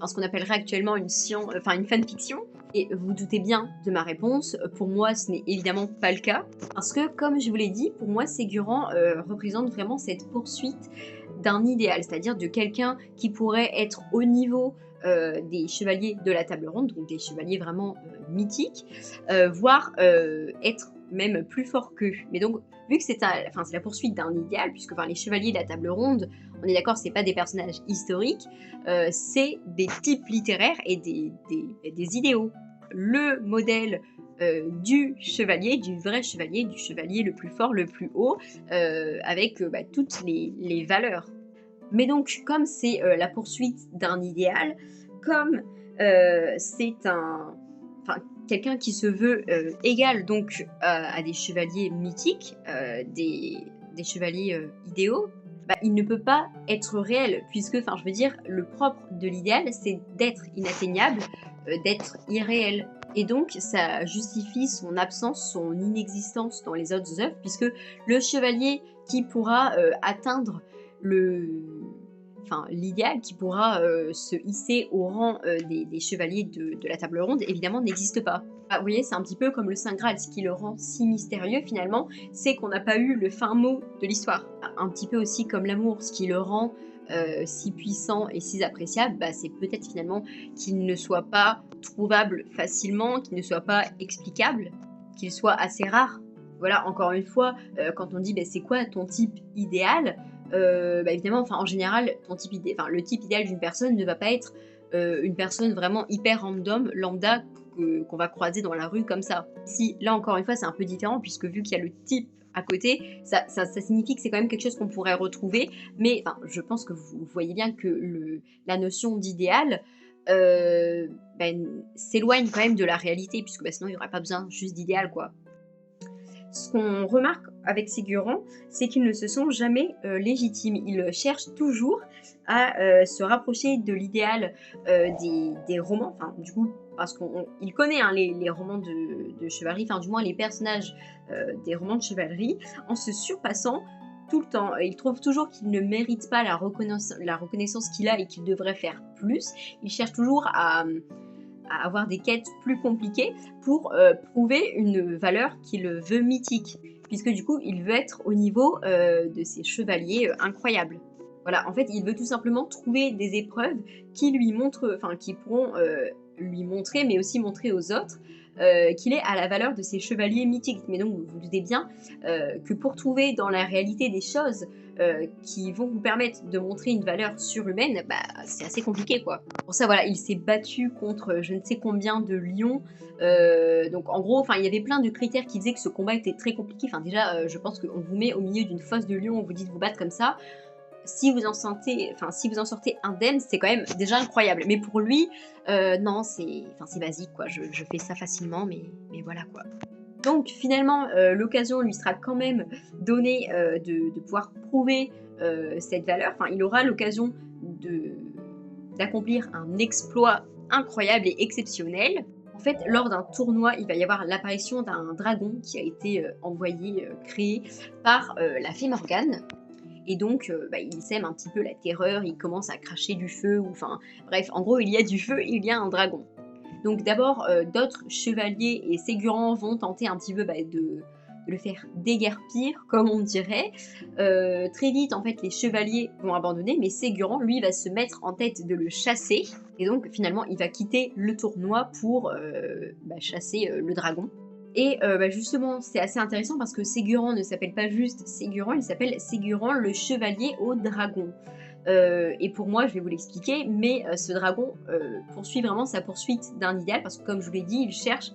ce qu'on appellerait actuellement une fanfiction? Et vous doutez bien de ma réponse, pour moi ce n'est évidemment pas le cas. Parce que, comme je vous l'ai dit, pour moi Ségurant représente vraiment cette poursuite d'un idéal, c'est-à-dire de quelqu'un qui pourrait être au niveau des chevaliers de la table ronde, donc des chevaliers vraiment mythiques, voire être même plus fort qu'eux. Mais donc, vu que c'est la poursuite d'un idéal, puisque les chevaliers de la table ronde, on est d'accord, c'est pas des personnages historiques, c'est des types littéraires et des idéaux. Le modèle du chevalier, du vrai chevalier, du chevalier le plus fort, le plus haut, avec toutes les valeurs. Mais donc, comme c'est la poursuite d'un idéal, comme c'est quelqu'un qui se veut égal donc à des chevaliers mythiques, des chevaliers idéaux, il ne peut pas être réel, puisque, je veux dire, le propre de l'idéal, c'est d'être inatteignable, d'être irréel. Et donc, ça justifie son absence, son inexistence dans les autres œuvres, puisque le chevalier qui pourra atteindre l'idéal, qui pourra se hisser au rang des chevaliers de la table ronde, évidemment n'existe pas. Vous voyez, c'est un petit peu comme le Saint Graal, ce qui le rend si mystérieux finalement, c'est qu'on n'a pas eu le fin mot de l'histoire. Un petit peu aussi comme l'amour, ce qui le rend si puissant et si appréciable, c'est peut-être finalement qu'il ne soit pas trouvable facilement, qu'il ne soit pas explicable, qu'il soit assez rare. Voilà, encore une fois, quand on dit c'est quoi ton type idéal, évidemment, en général, le type idéal d'une personne ne va pas être une personne vraiment hyper random, lambda, qu'on va croiser dans la rue comme ça. Si, là encore une fois, c'est un peu différent, puisque vu qu'il y a le type à côté, ça signifie que c'est quand même quelque chose qu'on pourrait retrouver, mais je pense que vous voyez bien que la notion d'idéal s'éloigne quand même de la réalité, puisque sinon il n'y aurait pas besoin juste d'idéal, quoi. Ce qu'on remarque avec Ségurant, c'est qu'ils ne se sont jamais légitimes. Ils cherchent toujours à se rapprocher de l'idéal des romans, du coup, parce qu'il connaît les romans de chevalerie, du moins les personnages des romans de chevalerie, en se surpassant tout le temps. Il trouve toujours qu'il ne mérite pas la reconnaissance qu'il a et qu'il devrait faire plus. Il cherche toujours à avoir des quêtes plus compliquées pour prouver une valeur qu'il veut mythique, puisque du coup il veut être au niveau de ces chevaliers incroyables. Voilà, en fait il veut tout simplement trouver des épreuves qui lui montrent, qui pourront lui montrer, mais aussi montrer aux autres qu'il est à la valeur de ces chevaliers mythiques. Mais donc vous vous doutez bien que pour trouver dans la réalité des choses qui vont vous permettre de montrer une valeur surhumaine, c'est assez compliqué, quoi. Pour ça, voilà, il s'est battu contre je ne sais combien de lions. Donc en gros, il y avait plein de critères qui disaient que ce combat était très compliqué. Déjà, je pense qu'on vous met au milieu d'une fosse de lions, on vous dit de vous battre comme ça. Si vous en sortez indemne, c'est quand même déjà incroyable. Mais pour lui, non, c'est basique, quoi. Je fais ça facilement, mais voilà, quoi. Donc finalement, l'occasion lui sera quand même donnée de pouvoir prouver cette valeur. Il aura l'occasion d'accomplir un exploit incroyable et exceptionnel. En fait, lors d'un tournoi, il va y avoir l'apparition d'un dragon qui a été créé par la fée Morgane. Et donc, il sème un petit peu la terreur, il commence à cracher du feu, bref, en gros, il y a du feu, il y a un dragon. Donc d'abord, d'autres chevaliers et Ségurant vont tenter un petit peu de le faire déguerpir, comme on dirait. Très vite, en fait, les chevaliers vont abandonner, mais Ségurant, lui, va se mettre en tête de le chasser. Et donc, finalement, il va quitter le tournoi pour chasser le dragon. Et justement, c'est assez intéressant parce que Ségurant ne s'appelle pas juste Ségurant, il s'appelle Ségurant le chevalier au dragon. Et pour moi, je vais vous l'expliquer, mais ce dragon poursuit vraiment sa poursuite d'un idéal, parce que comme je vous l'ai dit, il cherche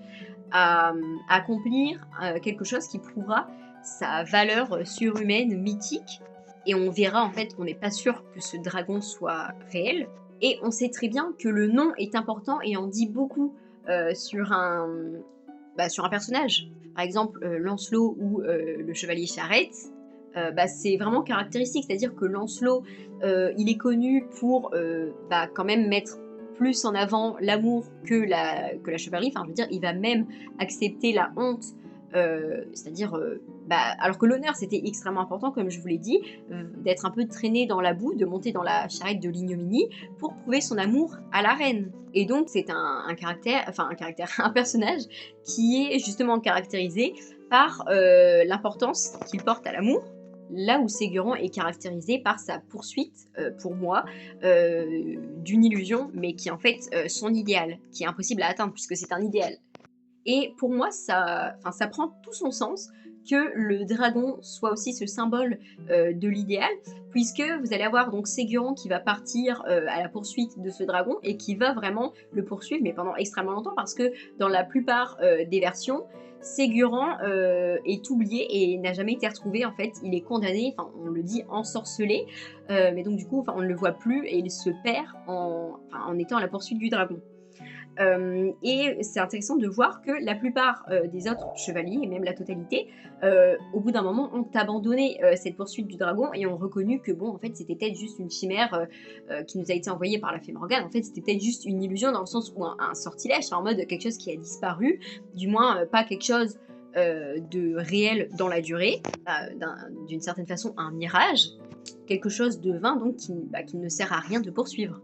à accomplir quelque chose qui prouvera sa valeur surhumaine, mythique, et on verra en fait qu'on n'est pas sûr que ce dragon soit réel, et on sait très bien que le nom est important et en dit beaucoup sur un personnage. Par exemple, Lancelot ou le chevalier Charette, c'est vraiment caractéristique, c'est-à-dire que Lancelot, il est connu pour quand même mettre plus en avant l'amour que la chevalerie, je veux dire, il va même accepter la honte c'est-à-dire, alors que l'honneur c'était extrêmement important comme je vous l'ai dit, d'être un peu traîné dans la boue, de monter dans la charrette de l'ignominie pour prouver son amour à la reine. Et donc c'est un caractère, enfin un caractère, un personnage qui est justement caractérisé par l'importance qu'il porte à l'amour, là où Ségurant est caractérisé par sa poursuite, pour moi, d'une illusion, mais qui est en fait son idéal, qui est impossible à atteindre puisque c'est un idéal. Et pour moi, ça prend tout son sens que le dragon soit aussi ce symbole de l'idéal, puisque vous allez avoir donc Ségurant qui va partir à la poursuite de ce dragon et qui va vraiment le poursuivre, mais pendant extrêmement longtemps, parce que dans la plupart des versions, Ségurant est oublié et n'a jamais été retrouvé. En fait, il est condamné, enfin on le dit ensorcelé, mais donc du coup, on ne le voit plus et il se perd en étant à la poursuite du dragon. Et c'est intéressant de voir que la plupart des autres chevaliers, et même la totalité, au bout d'un moment ont abandonné cette poursuite du dragon et ont reconnu que bon, en fait, c'était peut-être juste une chimère qui nous a été envoyée par la fée Morgane. En fait, c'était peut-être juste une illusion dans le sens où un sortilège, en mode quelque chose qui a disparu, du moins pas quelque chose de réel dans la durée, d'une certaine façon un mirage, quelque chose de vain donc qui ne sert à rien de poursuivre.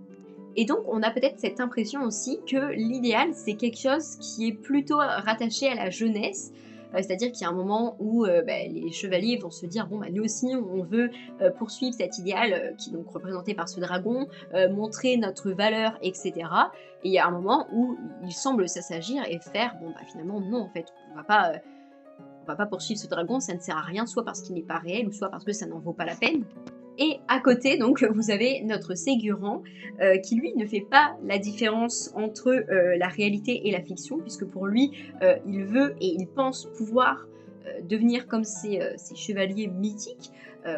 Et donc, on a peut-être cette impression aussi que l'idéal, c'est quelque chose qui est plutôt rattaché à la jeunesse, c'est-à-dire qu'il y a un moment où les chevaliers vont se dire bon, nous aussi, on veut poursuivre cet idéal qui est donc représenté par ce dragon, montrer notre valeur, etc. Et il y a un moment où il semble s'assagir et faire bon, finalement, non, en fait, on va pas poursuivre ce dragon, ça ne sert à rien, soit parce qu'il n'est pas réel, ou soit parce que ça n'en vaut pas la peine. Et à côté, donc, vous avez notre Ségurant, qui lui ne fait pas la différence entre la réalité et la fiction, puisque pour lui, il veut et il pense pouvoir devenir comme ces chevaliers mythiques,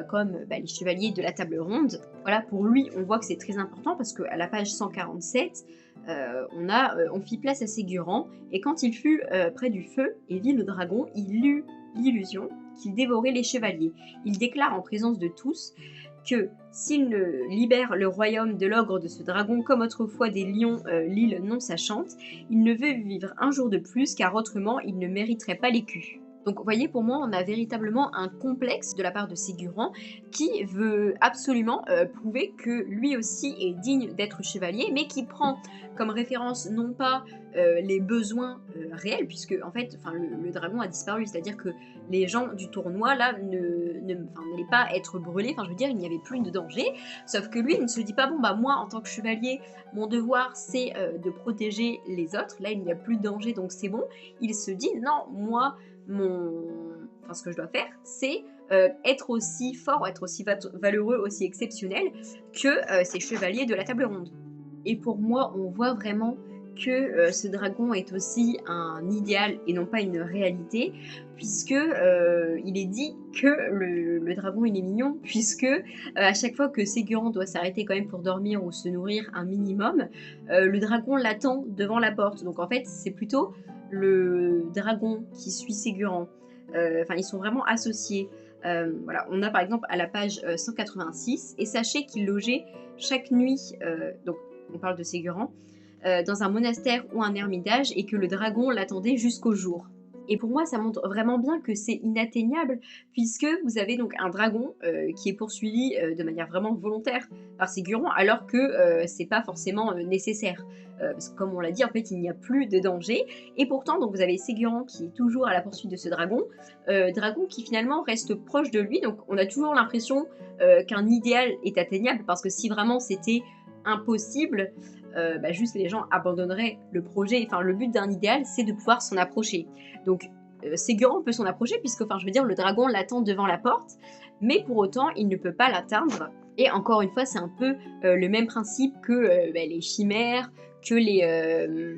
comme les chevaliers de la table ronde. Voilà, pour lui, on voit que c'est très important, parce qu'à la page 147, on fit place à Ségurant, et quand il fut près du feu et vit le dragon, il eut l'illusion qu'il dévorait les chevaliers. Il déclare en présence de tous que s'il ne libère le royaume de l'ogre de ce dragon comme autrefois des lions l'île non sachante, il ne veut vivre un jour de plus car autrement il ne mériterait pas l'écu. Donc vous voyez, pour moi on a véritablement un complexe de la part de Ségurant qui veut absolument prouver que lui aussi est digne d'être chevalier, mais qui prend comme référence non pas les besoins réels, puisque en fait le dragon a disparu, c'est-à-dire que les gens du tournoi là n'allaient pas être brûlés, je veux dire il n'y avait plus de danger, sauf que lui il ne se dit pas bon moi en tant que chevalier mon devoir c'est de protéger les autres, là il n'y a plus de danger donc c'est bon, il se dit non moi ce que je dois faire c'est être aussi fort, être aussi valeureux, aussi exceptionnel que ces chevaliers de la table ronde. Et pour moi, on voit vraiment que ce dragon est aussi un idéal et non pas une réalité, puisque il est dit que le dragon il est mignon, puisque à chaque fois que Ségurant doit s'arrêter quand même pour dormir ou se nourrir un minimum, le dragon l'attend devant la porte. Donc en fait, c'est plutôt le dragon qui suit Ségurant. Ils sont vraiment associés. Voilà, on a par exemple à la page 186, et sachez qu'il logeait chaque nuit, donc on parle de Ségurant, dans un monastère ou un ermitage, et que le dragon l'attendait jusqu'au jour. Et pour moi, ça montre vraiment bien que c'est inatteignable, puisque vous avez donc un dragon qui est poursuivi de manière vraiment volontaire par Ségurant, alors que c'est pas forcément nécessaire. Parce que comme on l'a dit, en fait, il n'y a plus de danger. Et pourtant, donc vous avez Ségurant qui est toujours à la poursuite de ce dragon, dragon qui finalement reste proche de lui. Donc on a toujours l'impression qu'un idéal est atteignable, parce que si vraiment c'était impossible, juste les gens abandonneraient le projet. Le but d'un idéal, c'est de pouvoir s'en approcher. Donc Ségurant peut s'en approcher, puisque le dragon l'attend devant la porte, mais pour autant, il ne peut pas l'atteindre. Et encore une fois, c'est un peu le même principe que les chimères, que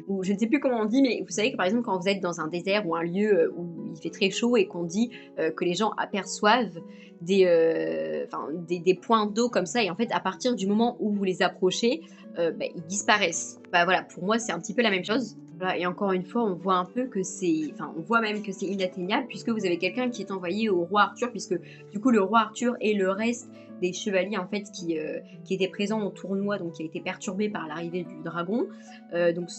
ou je ne sais plus comment on dit, mais vous savez que par exemple, quand vous êtes dans un désert ou un lieu où il fait très chaud et qu'on dit que les gens aperçoivent des points d'eau comme ça, et en fait, à partir du moment où vous les approchez, ils disparaissent. Voilà, pour moi, c'est un petit peu la même chose. Voilà, et encore une fois, on voit un peu que on voit même que c'est inatteignable, puisque vous avez quelqu'un qui est envoyé au roi Arthur, puisque du coup, le roi Arthur et le reste des chevaliers en fait qui étaient présents au tournoi, donc qui a été perturbé par l'arrivée du dragon. Donc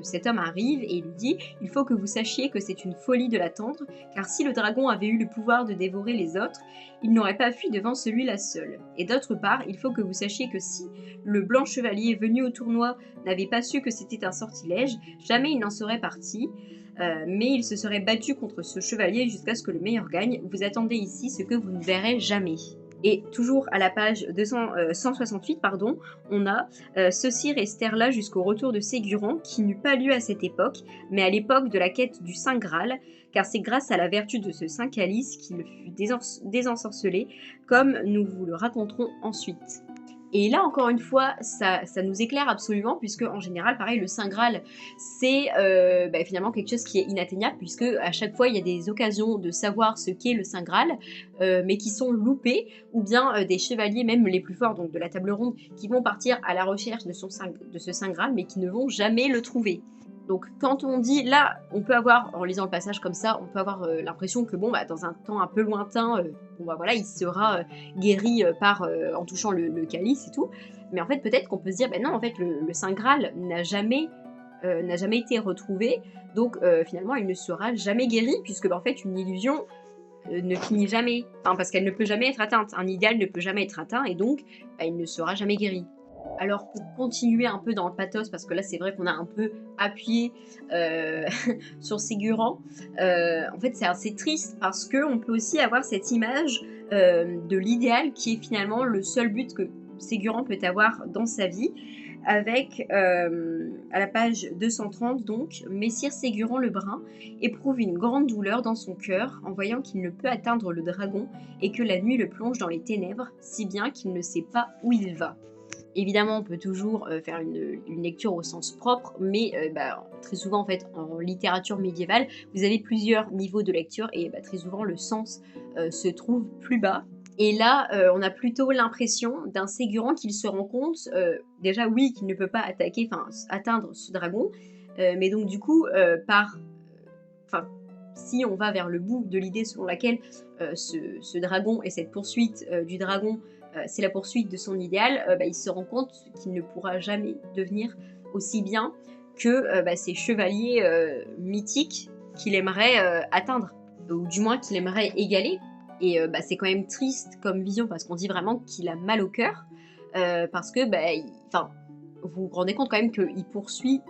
cet homme arrive et lui dit: «Il faut que vous sachiez que c'est une folie de l'attendre, car si le dragon avait eu le pouvoir de dévorer les autres, il n'aurait pas fui devant celui-là seul. Et d'autre part, il faut que vous sachiez que si le blanc chevalier venu au tournoi n'avait pas su que c'était un sortilège, jamais il n'en serait parti. Mais il se serait battu contre ce chevalier jusqu'à ce que le meilleur gagne. Vous attendez ici ce que vous ne verrez jamais.» Et toujours à la page 168, pardon, on a ceux-ci restèrent là jusqu'au retour de Ségurant, qui n'eut pas lieu à cette époque, mais à l'époque de la quête du Saint Graal, car c'est grâce à la vertu de ce Saint Calice qu'il fut désensorcelé, comme nous vous le raconterons ensuite. Et là, encore une fois, ça nous éclaire absolument, puisque en général, pareil, le Saint Graal, c'est finalement quelque chose qui est inatteignable, puisque à chaque fois, il y a des occasions de savoir ce qu'est le Saint Graal, mais qui sont loupées, ou bien des chevaliers, même les plus forts, donc de la table ronde, qui vont partir à la recherche de ce Saint Graal, mais qui ne vont jamais le trouver. Donc quand on dit, là, on peut avoir, en lisant le passage comme ça, on peut avoir l'impression que bon, bah, dans un temps un peu lointain, bon, bah, voilà, il sera guéri en touchant le calice et tout. Mais en fait, peut-être qu'on peut se dire, bah, non, en fait, le Saint Graal n'a jamais été retrouvé, donc finalement, il ne sera jamais guéri, puisque bah, en fait, une illusion ne finit jamais, enfin, parce qu'elle ne peut jamais être atteinte. Un idéal ne peut jamais être atteint, et donc, bah, il ne sera jamais guéri. Alors pour continuer un peu dans le pathos, parce que là c'est vrai qu'on a un peu appuyé sur Ségurant, en fait c'est assez triste parce qu'on peut aussi avoir cette image de l'idéal qui est finalement le seul but que Ségurant peut avoir dans sa vie, avec à la page 230 donc, Messire Ségurant le Brun éprouve une grande douleur dans son cœur en voyant qu'il ne peut atteindre le dragon et que la nuit le plonge dans les ténèbres, si bien qu'il ne sait pas où il va. Évidemment, on peut toujours faire une lecture au sens propre, mais très souvent, en fait, en littérature médiévale, vous avez plusieurs niveaux de lecture et très souvent, le sens se trouve plus bas. Et là, on a plutôt l'impression d'un Ségurant qu'il se rend compte, déjà, oui, qu'il ne peut pas atteindre ce dragon, mais donc, du coup, si on va vers le bout de l'idée selon laquelle ce dragon et cette poursuite du dragon, c'est la poursuite de son idéal, il se rend compte qu'il ne pourra jamais devenir aussi bien que ces chevaliers mythiques qu'il aimerait atteindre, ou du moins qu'il aimerait égaler. Et c'est quand même triste comme vision, parce qu'on dit vraiment qu'il a mal au cœur, parce que vous vous rendez compte quand même qu'il poursuit,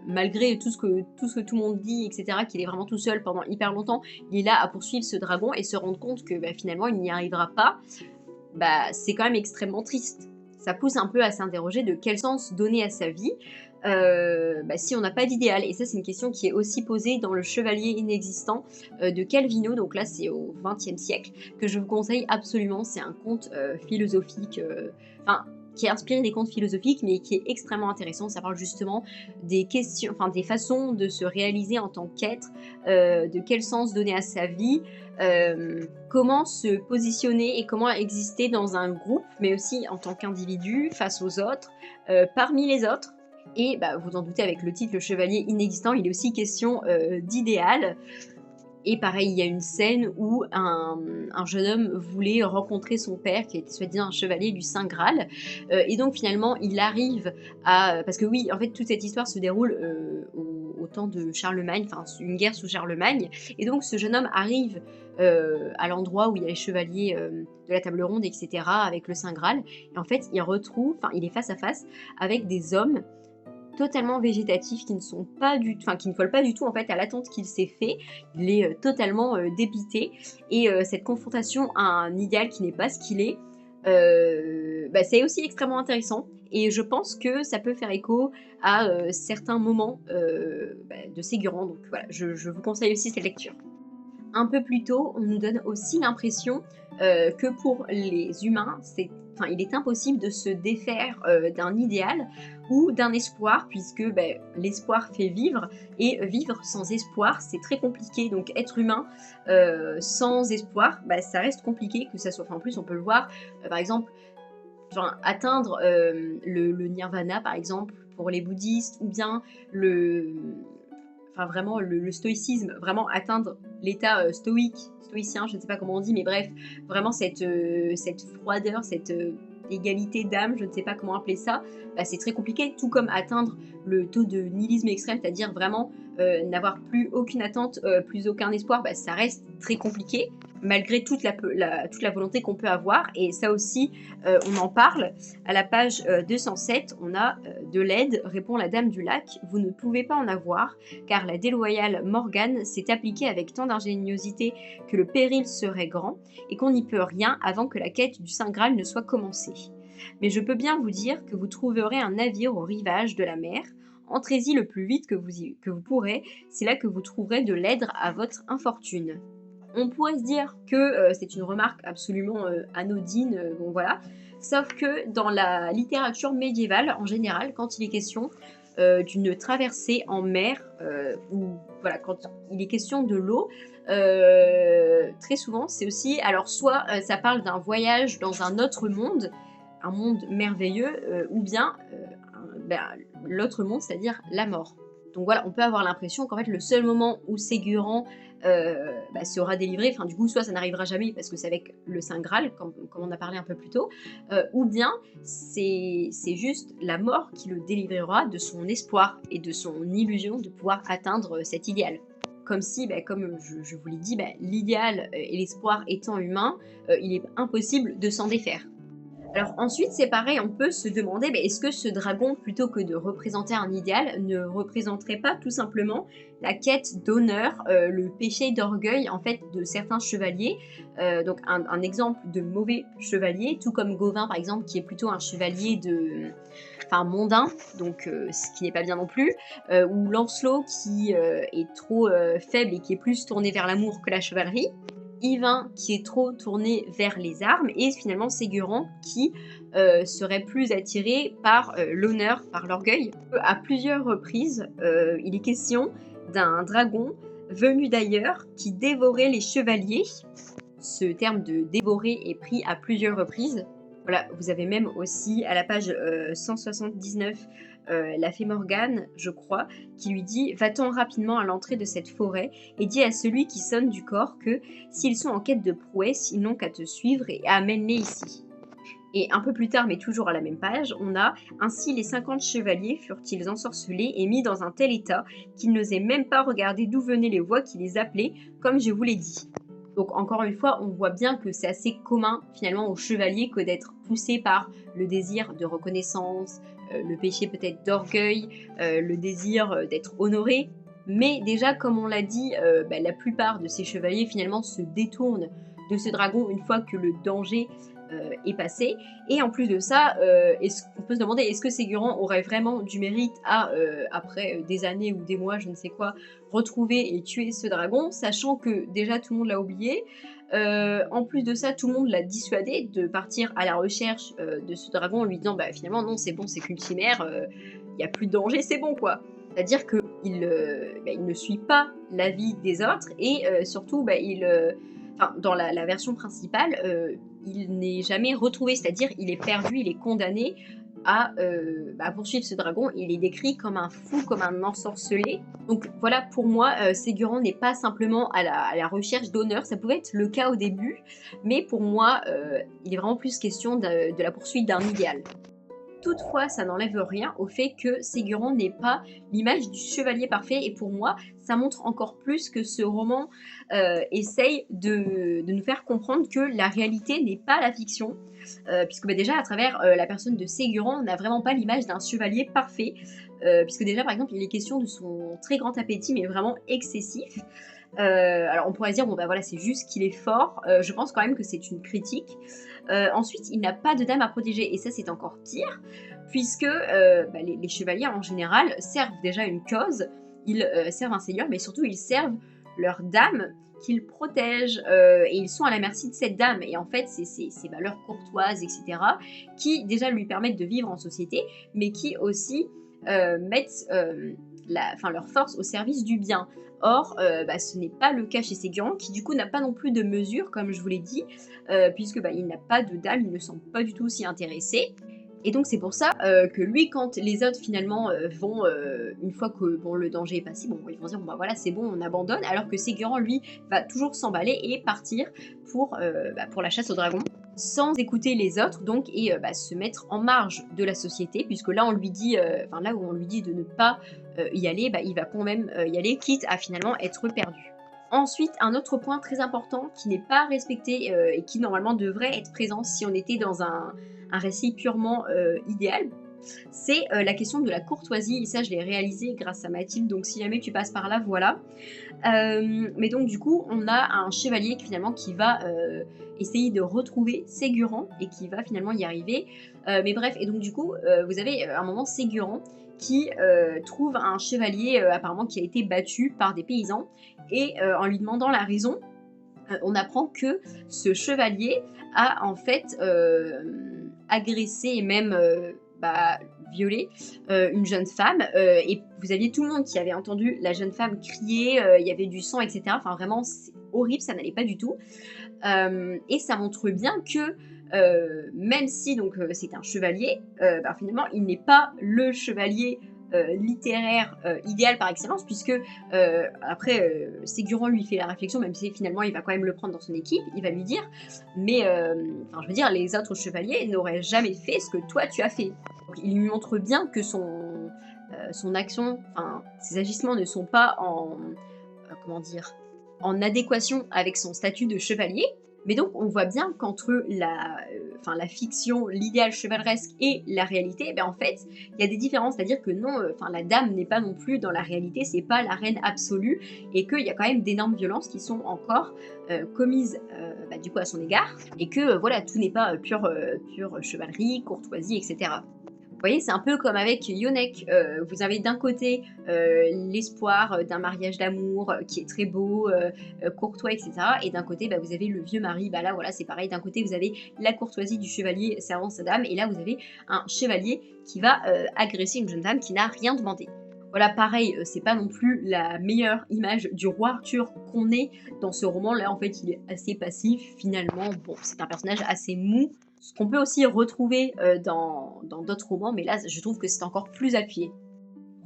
malgré tout ce que tout le monde dit, etc., qu'il est vraiment tout seul pendant hyper longtemps, il est là à poursuivre ce dragon et se rendre compte que finalement il n'y arrivera pas. C'est quand même extrêmement triste. Ça pousse un peu à s'interroger de quel sens donner à sa vie si on n'a pas d'idéal. Et ça, c'est une question qui est aussi posée dans Le Chevalier Inexistant de Calvino, donc là c'est au XXe siècle, que je vous conseille absolument. C'est un conte philosophique, qui est inspiré des contes philosophiques, mais qui est extrêmement intéressant. Ça parle justement des questions, des façons de se réaliser en tant qu'être, de quel sens donner à sa vie, comment se positionner et comment exister dans un groupe, mais aussi en tant qu'individu, face aux autres, parmi les autres. Et vous en doutez, avec le titre Le Chevalier Inexistant, il est aussi question d'idéal. Et pareil, il y a une scène où un jeune homme voulait rencontrer son père, qui était soi-disant un chevalier du Saint Graal. Et donc finalement, il arrive à... Parce que oui, en fait, toute cette histoire se déroule au temps de Charlemagne, une guerre sous Charlemagne. Et donc ce jeune homme arrive à l'endroit où il y a les chevaliers de la table ronde, etc., avec le Saint Graal. Et en fait, il est face à face avec des hommes totalement végétatifs, qui ne collent pas du tout en fait à l'attente qu'il s'est fait. Il est totalement dépité, et cette confrontation à un idéal qui n'est pas ce qu'il est, c'est aussi extrêmement intéressant, et je pense que ça peut faire écho à certains moments de Ségurant, donc voilà, je vous conseille aussi cette lecture. Un peu plus tôt, on nous donne aussi l'impression que pour les humains, il est impossible de se défaire d'un idéal ou d'un espoir, puisque l'espoir fait vivre, et vivre sans espoir, c'est très compliqué. Donc être humain sans espoir, ça reste compliqué, que ça soit... en plus, on peut le voir, par exemple, atteindre le nirvana, par exemple, pour les bouddhistes, ou bien enfin vraiment le stoïcisme, vraiment atteindre l'état stoïcien, je ne sais pas comment on dit, mais bref, vraiment cette froideur, cette égalité d'âme, je ne sais pas comment appeler ça, bah, c'est très compliqué, tout comme atteindre le taux de nihilisme extrême, c'est-à-dire vraiment n'avoir plus aucune attente, plus aucun espoir, bah, ça reste très compliqué, malgré toute la volonté qu'on peut avoir. Et ça aussi, on en parle. À la page 207, on a de l'aide, répond la dame du lac, vous ne pouvez pas en avoir, car la déloyale Morgane s'est appliquée avec tant d'ingéniosité que le péril serait grand, et qu'on n'y peut rien avant que la quête du Saint Graal ne soit commencée. Mais je peux bien vous dire que vous trouverez un navire au rivage de la mer. Entrez-y le plus vite que vous pourrez, c'est là que vous trouverez de l'aide à votre infortune. On pourrait se dire que c'est une remarque absolument anodine, bon voilà. Sauf que dans la littérature médiévale, en général, quand il est question d'une traversée en mer, ou voilà, quand il est question de l'eau, très souvent, c'est aussi, alors soit ça parle d'un voyage dans un autre monde, un monde merveilleux, ou bien l'autre monde, c'est-à-dire la mort. Donc voilà, on peut avoir l'impression qu'en fait le seul moment où Ségurant sera délivré, enfin du coup soit ça n'arrivera jamais parce que c'est avec le Saint Graal, comme on a parlé un peu plus tôt, ou bien c'est juste la mort qui le délivrera de son espoir et de son illusion de pouvoir atteindre cet idéal. Comme si, comme je vous l'ai dit, l'idéal et l'espoir étant humain, il est impossible de s'en défaire. Alors ensuite, c'est pareil, on peut se demander, est-ce que ce dragon, plutôt que de représenter un idéal, ne représenterait pas tout simplement la quête d'honneur, le péché d'orgueil en fait de certains chevaliers, donc un exemple de mauvais chevalier, tout comme Gauvin par exemple, qui est plutôt un chevalier mondain, donc ce qui n'est pas bien non plus, ou Lancelot qui est trop faible et qui est plus tourné vers l'amour que la chevalerie. Yvain qui est trop tourné vers les armes, et finalement Ségurant qui serait plus attiré par l'honneur, par l'orgueil. À plusieurs reprises, il est question d'un dragon venu d'ailleurs qui dévorait les chevaliers. Ce terme de dévorer est pris à plusieurs reprises. Voilà, vous avez même aussi à la page 179 la fée Morgane, je crois, qui lui dit « Va-t'en rapidement à l'entrée de cette forêt et dis à celui qui sonne du corps que, s'ils sont en quête de prouesse, ils n'ont qu'à te suivre et amène-les ici. » Et un peu plus tard, mais toujours à la même page, on a « Ainsi les 50 chevaliers furent-ils ensorcelés et mis dans un tel état qu'ils n'osaient même pas regarder d'où venaient les voix qui les appelaient, comme je vous l'ai dit. » Donc encore une fois, on voit bien que c'est assez commun finalement aux chevaliers que d'être poussés par le désir de reconnaissance, le péché peut-être d'orgueil, le désir d'être honoré. Mais déjà, comme on l'a dit, la plupart de ces chevaliers finalement se détournent de ce dragon une fois que le danger est passé. Et en plus de ça, on peut se demander, est-ce que Ségurant aurait vraiment du mérite à, après des années ou des mois, je ne sais quoi, retrouver et tuer ce dragon, sachant que déjà tout le monde l'a oublié. En plus de ça, tout le monde l'a dissuadé de partir à la recherche de ce dragon en lui disant finalement non, c'est bon, c'est qu'une chimère, il n'y a plus de danger, c'est bon quoi. C'est-à-dire qu'il il ne suit pas l'avis des autres et surtout dans la version principale, il n'est jamais retrouvé, c'est-à-dire il est perdu, il est condamné à poursuivre ce dragon. Il est décrit comme un fou, comme un ensorcelé. Donc voilà, pour moi, Ségurant n'est pas simplement à la recherche d'honneur, ça pouvait être le cas au début, mais pour moi, il est vraiment plus question de la poursuite d'un idéal. Toutefois, ça n'enlève rien au fait que Ségurant n'est pas l'image du chevalier parfait, et pour moi, ça montre encore plus que ce roman essaye de nous faire comprendre que la réalité n'est pas la fiction, puisque déjà, à travers la personne de Ségurant, on n'a vraiment pas l'image d'un chevalier parfait, puisque déjà, par exemple, il est question de son très grand appétit, mais vraiment excessif. Alors on pourrait se dire, c'est juste qu'il est fort, je pense quand même que c'est une critique. Ensuite, il n'a pas de dame à protéger, et ça c'est encore pire, puisque les chevaliers en général servent déjà une cause, ils servent un seigneur, mais surtout ils servent leur dame qu'ils protègent, et ils sont à la merci de cette dame, et en fait c'est ces valeurs courtoises, etc., qui déjà lui permettent de vivre en société, mais qui aussi mettent leur force au service du bien. Or, ce n'est pas le cas chez Ségurant, qui du coup n'a pas non plus de mesure, comme je vous l'ai dit, puisque il n'a pas de dame, il ne semble pas du tout s'y intéresser. Et donc c'est pour ça que lui, quand les autres finalement vont, une fois que bon, le danger est passé, bon, ils vont dire bon, bah voilà, c'est bon, on abandonne, alors que Ségurant, lui, va toujours s'emballer et partir pour la chasse au dragon, sans écouter les autres, donc, et se mettre en marge de la société, puisque là, on lui dit, là où on lui dit de ne pas y aller, bah, il va quand même y aller, quitte à finalement être perdu. Ensuite, un autre point très important qui n'est pas respecté et qui normalement devrait être présent si on était dans un récit purement idéal, c'est la question de la courtoisie. Et ça, je l'ai réalisé grâce à Mathilde, donc si jamais tu passes par là, voilà. Mais donc du coup, on a un chevalier finalement qui va essayer de retrouver Ségurant et qui va finalement y arriver. Mais bref, et donc du coup, vous avez à un moment Ségurant qui trouve un chevalier apparemment qui a été battu par des paysans, et en lui demandant la raison, on apprend que ce chevalier a en fait agressé et même violé une jeune femme, et vous aviez tout le monde qui avait entendu la jeune femme crier, il y avait du sang, etc. Enfin vraiment, c'est horrible, ça n'allait pas du tout. Et ça montre bien que même si donc c'est un chevalier, finalement il n'est pas le chevalier littéraire idéal par excellence, puisque après Ségurant lui fait la réflexion, même si finalement il va quand même le prendre dans son équipe, il va lui dire mais je veux dire, les autres chevaliers n'auraient jamais fait ce que toi tu as fait. Donc, il lui montre bien que son action, enfin ses agissements ne sont pas en comment dire, en adéquation avec son statut de chevalier. Mais donc on voit bien qu'entre la fiction, l'idéal chevaleresque et la réalité, en fait, il y a des différences. C'est-à-dire que non, la dame n'est pas non plus dans la réalité, c'est pas la reine absolue, et qu'il y a quand même d'énormes violences qui sont encore commises du coup à son égard, et que voilà, tout n'est pas pure chevalerie, courtoisie, etc. Vous voyez, c'est un peu comme avec Yonec. Vous avez d'un côté l'espoir d'un mariage d'amour qui est très beau, courtois, etc. Et d'un côté, vous avez le vieux mari. Là, voilà, c'est pareil. D'un côté, vous avez la courtoisie du chevalier servant sa dame. Et là, vous avez un chevalier qui va agresser une jeune dame qui n'a rien demandé. Voilà, pareil, c'est pas non plus la meilleure image du roi Arthur qu'on ait dans ce roman. Là, en fait, il est assez passif. Finalement, bon, c'est un personnage assez mou, ce qu'on peut aussi retrouver dans d'autres romans, mais là, je trouve que c'est encore plus appuyé.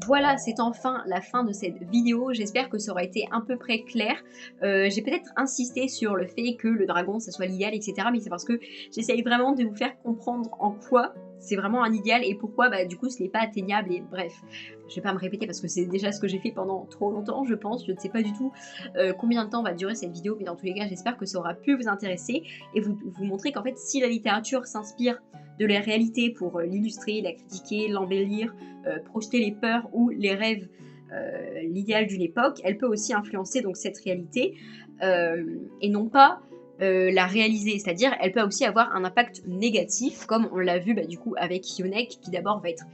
Voilà, c'est enfin la fin de cette vidéo. J'espère que ça aura été à peu près clair. J'ai peut-être insisté sur le fait que le dragon, ça soit l'idéal, etc. Mais c'est parce que j'essaye vraiment de vous faire comprendre en quoi c'est vraiment un idéal et pourquoi, du coup, ce n'est pas atteignable. Et bref, je vais pas me répéter parce que c'est déjà ce que j'ai fait pendant trop longtemps, je pense. Je ne sais pas du tout combien de temps va durer cette vidéo, mais dans tous les cas, j'espère que ça aura pu vous intéresser et vous montrer qu'en fait, si la littérature s'inspire de la réalité pour l'illustrer, la critiquer, l'embellir, projeter les peurs ou les rêves, l'idéal d'une époque, elle peut aussi influencer donc cette réalité et non pas la réaliser, c'est-à-dire elle peut aussi avoir un impact négatif, comme on l'a vu du coup avec Yonec qui d'abord va être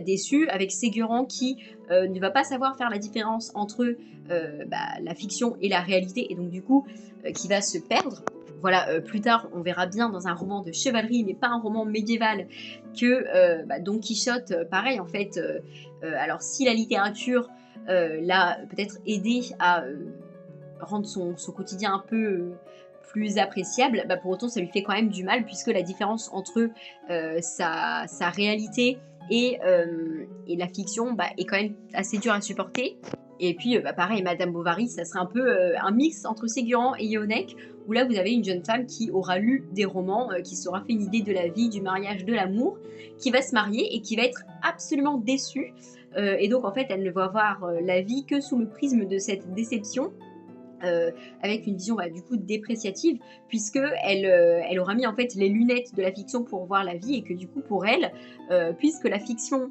déçu, avec Ségurant qui ne va pas savoir faire la différence entre la fiction et la réalité, et donc du coup qui va se perdre. Voilà, plus tard, on verra bien dans un roman de chevalerie, mais pas un roman médiéval, que Don Quichotte, pareil, en fait, alors si la littérature l'a peut-être aidé à rendre son quotidien un peu plus appréciable, pour autant, ça lui fait quand même du mal, puisque la différence entre sa réalité et la fiction est quand même assez dure à supporter. Et puis, pareil, Madame Bovary, ça serait un peu un mix entre Ségurant et Yonec, où là, vous avez une jeune femme qui aura lu des romans, qui s'aura fait une idée de la vie, du mariage, de l'amour, qui va se marier et qui va être absolument déçue. Et donc, en fait, elle ne va voir la vie que sous le prisme de cette déception, avec une vision du coup dépréciative, puisque elle aura mis en fait les lunettes de la fiction pour voir la vie, et que du coup pour elle, puisque la fiction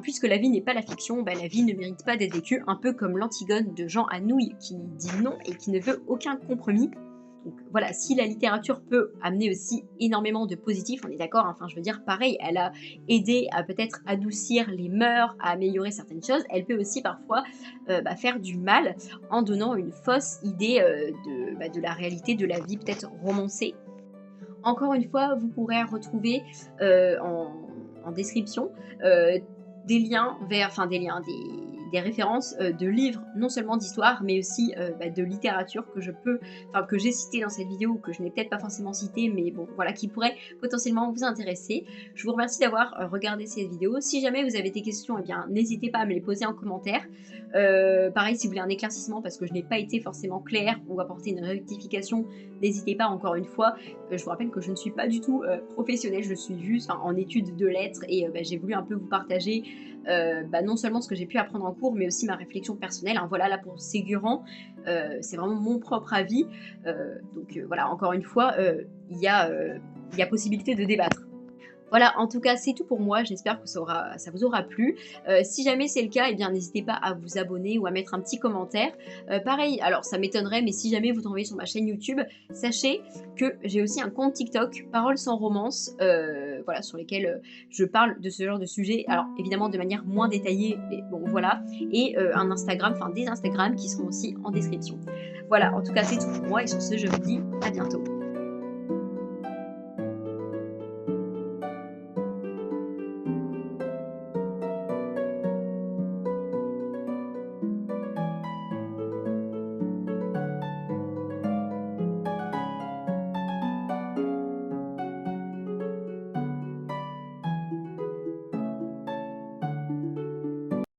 puisque la vie n'est pas la fiction, la vie ne mérite pas d'être vécue, un peu comme l'Antigone de Jean Anouilh qui dit non et qui ne veut aucun compromis. Donc voilà, si la littérature peut amener aussi énormément de positifs, on est d'accord, je veux dire, pareil, elle a aidé à peut-être adoucir les mœurs, à améliorer certaines choses, elle peut aussi parfois faire du mal en donnant une fausse idée de la réalité de la vie peut-être romancée. Encore une fois, vous pourrez retrouver en description des liens vers, des références de livres, non seulement d'histoire, mais aussi de littérature que que j'ai cité dans cette vidéo, ou que je n'ai peut-être pas forcément cité, mais bon, voilà, qui pourrait potentiellement vous intéresser. Je vous remercie d'avoir regardé cette vidéo. Si jamais vous avez des questions, eh bien, n'hésitez pas à me les poser en commentaire. Pareil, si vous voulez un éclaircissement parce que je n'ai pas été forcément claire ou apporter une rectification, n'hésitez pas encore une fois. Je vous rappelle que je ne suis pas du tout professionnelle, je suis juste en études de lettres et j'ai voulu un peu vous partager non seulement ce que j'ai pu apprendre en cours, mais aussi ma réflexion personnelle. Hein, voilà, là pour Ségurant, c'est vraiment mon propre avis. Voilà, encore une fois, il y a possibilité de débattre. Voilà, en tout cas, c'est tout pour moi. J'espère que ça vous aura plu. Si jamais c'est le cas, eh bien, n'hésitez pas à vous abonner ou à mettre un petit commentaire. Pareil, alors ça m'étonnerait, mais si jamais vous tombez sur ma chaîne YouTube, sachez que j'ai aussi un compte TikTok, Paroles sans romance, voilà, sur lesquels je parle de ce genre de sujet. Alors, évidemment, de manière moins détaillée, mais bon, voilà. Et un Instagram, enfin des Instagrams qui seront aussi en description. Voilà, en tout cas, c'est tout pour moi. Et sur ce, je vous dis à bientôt.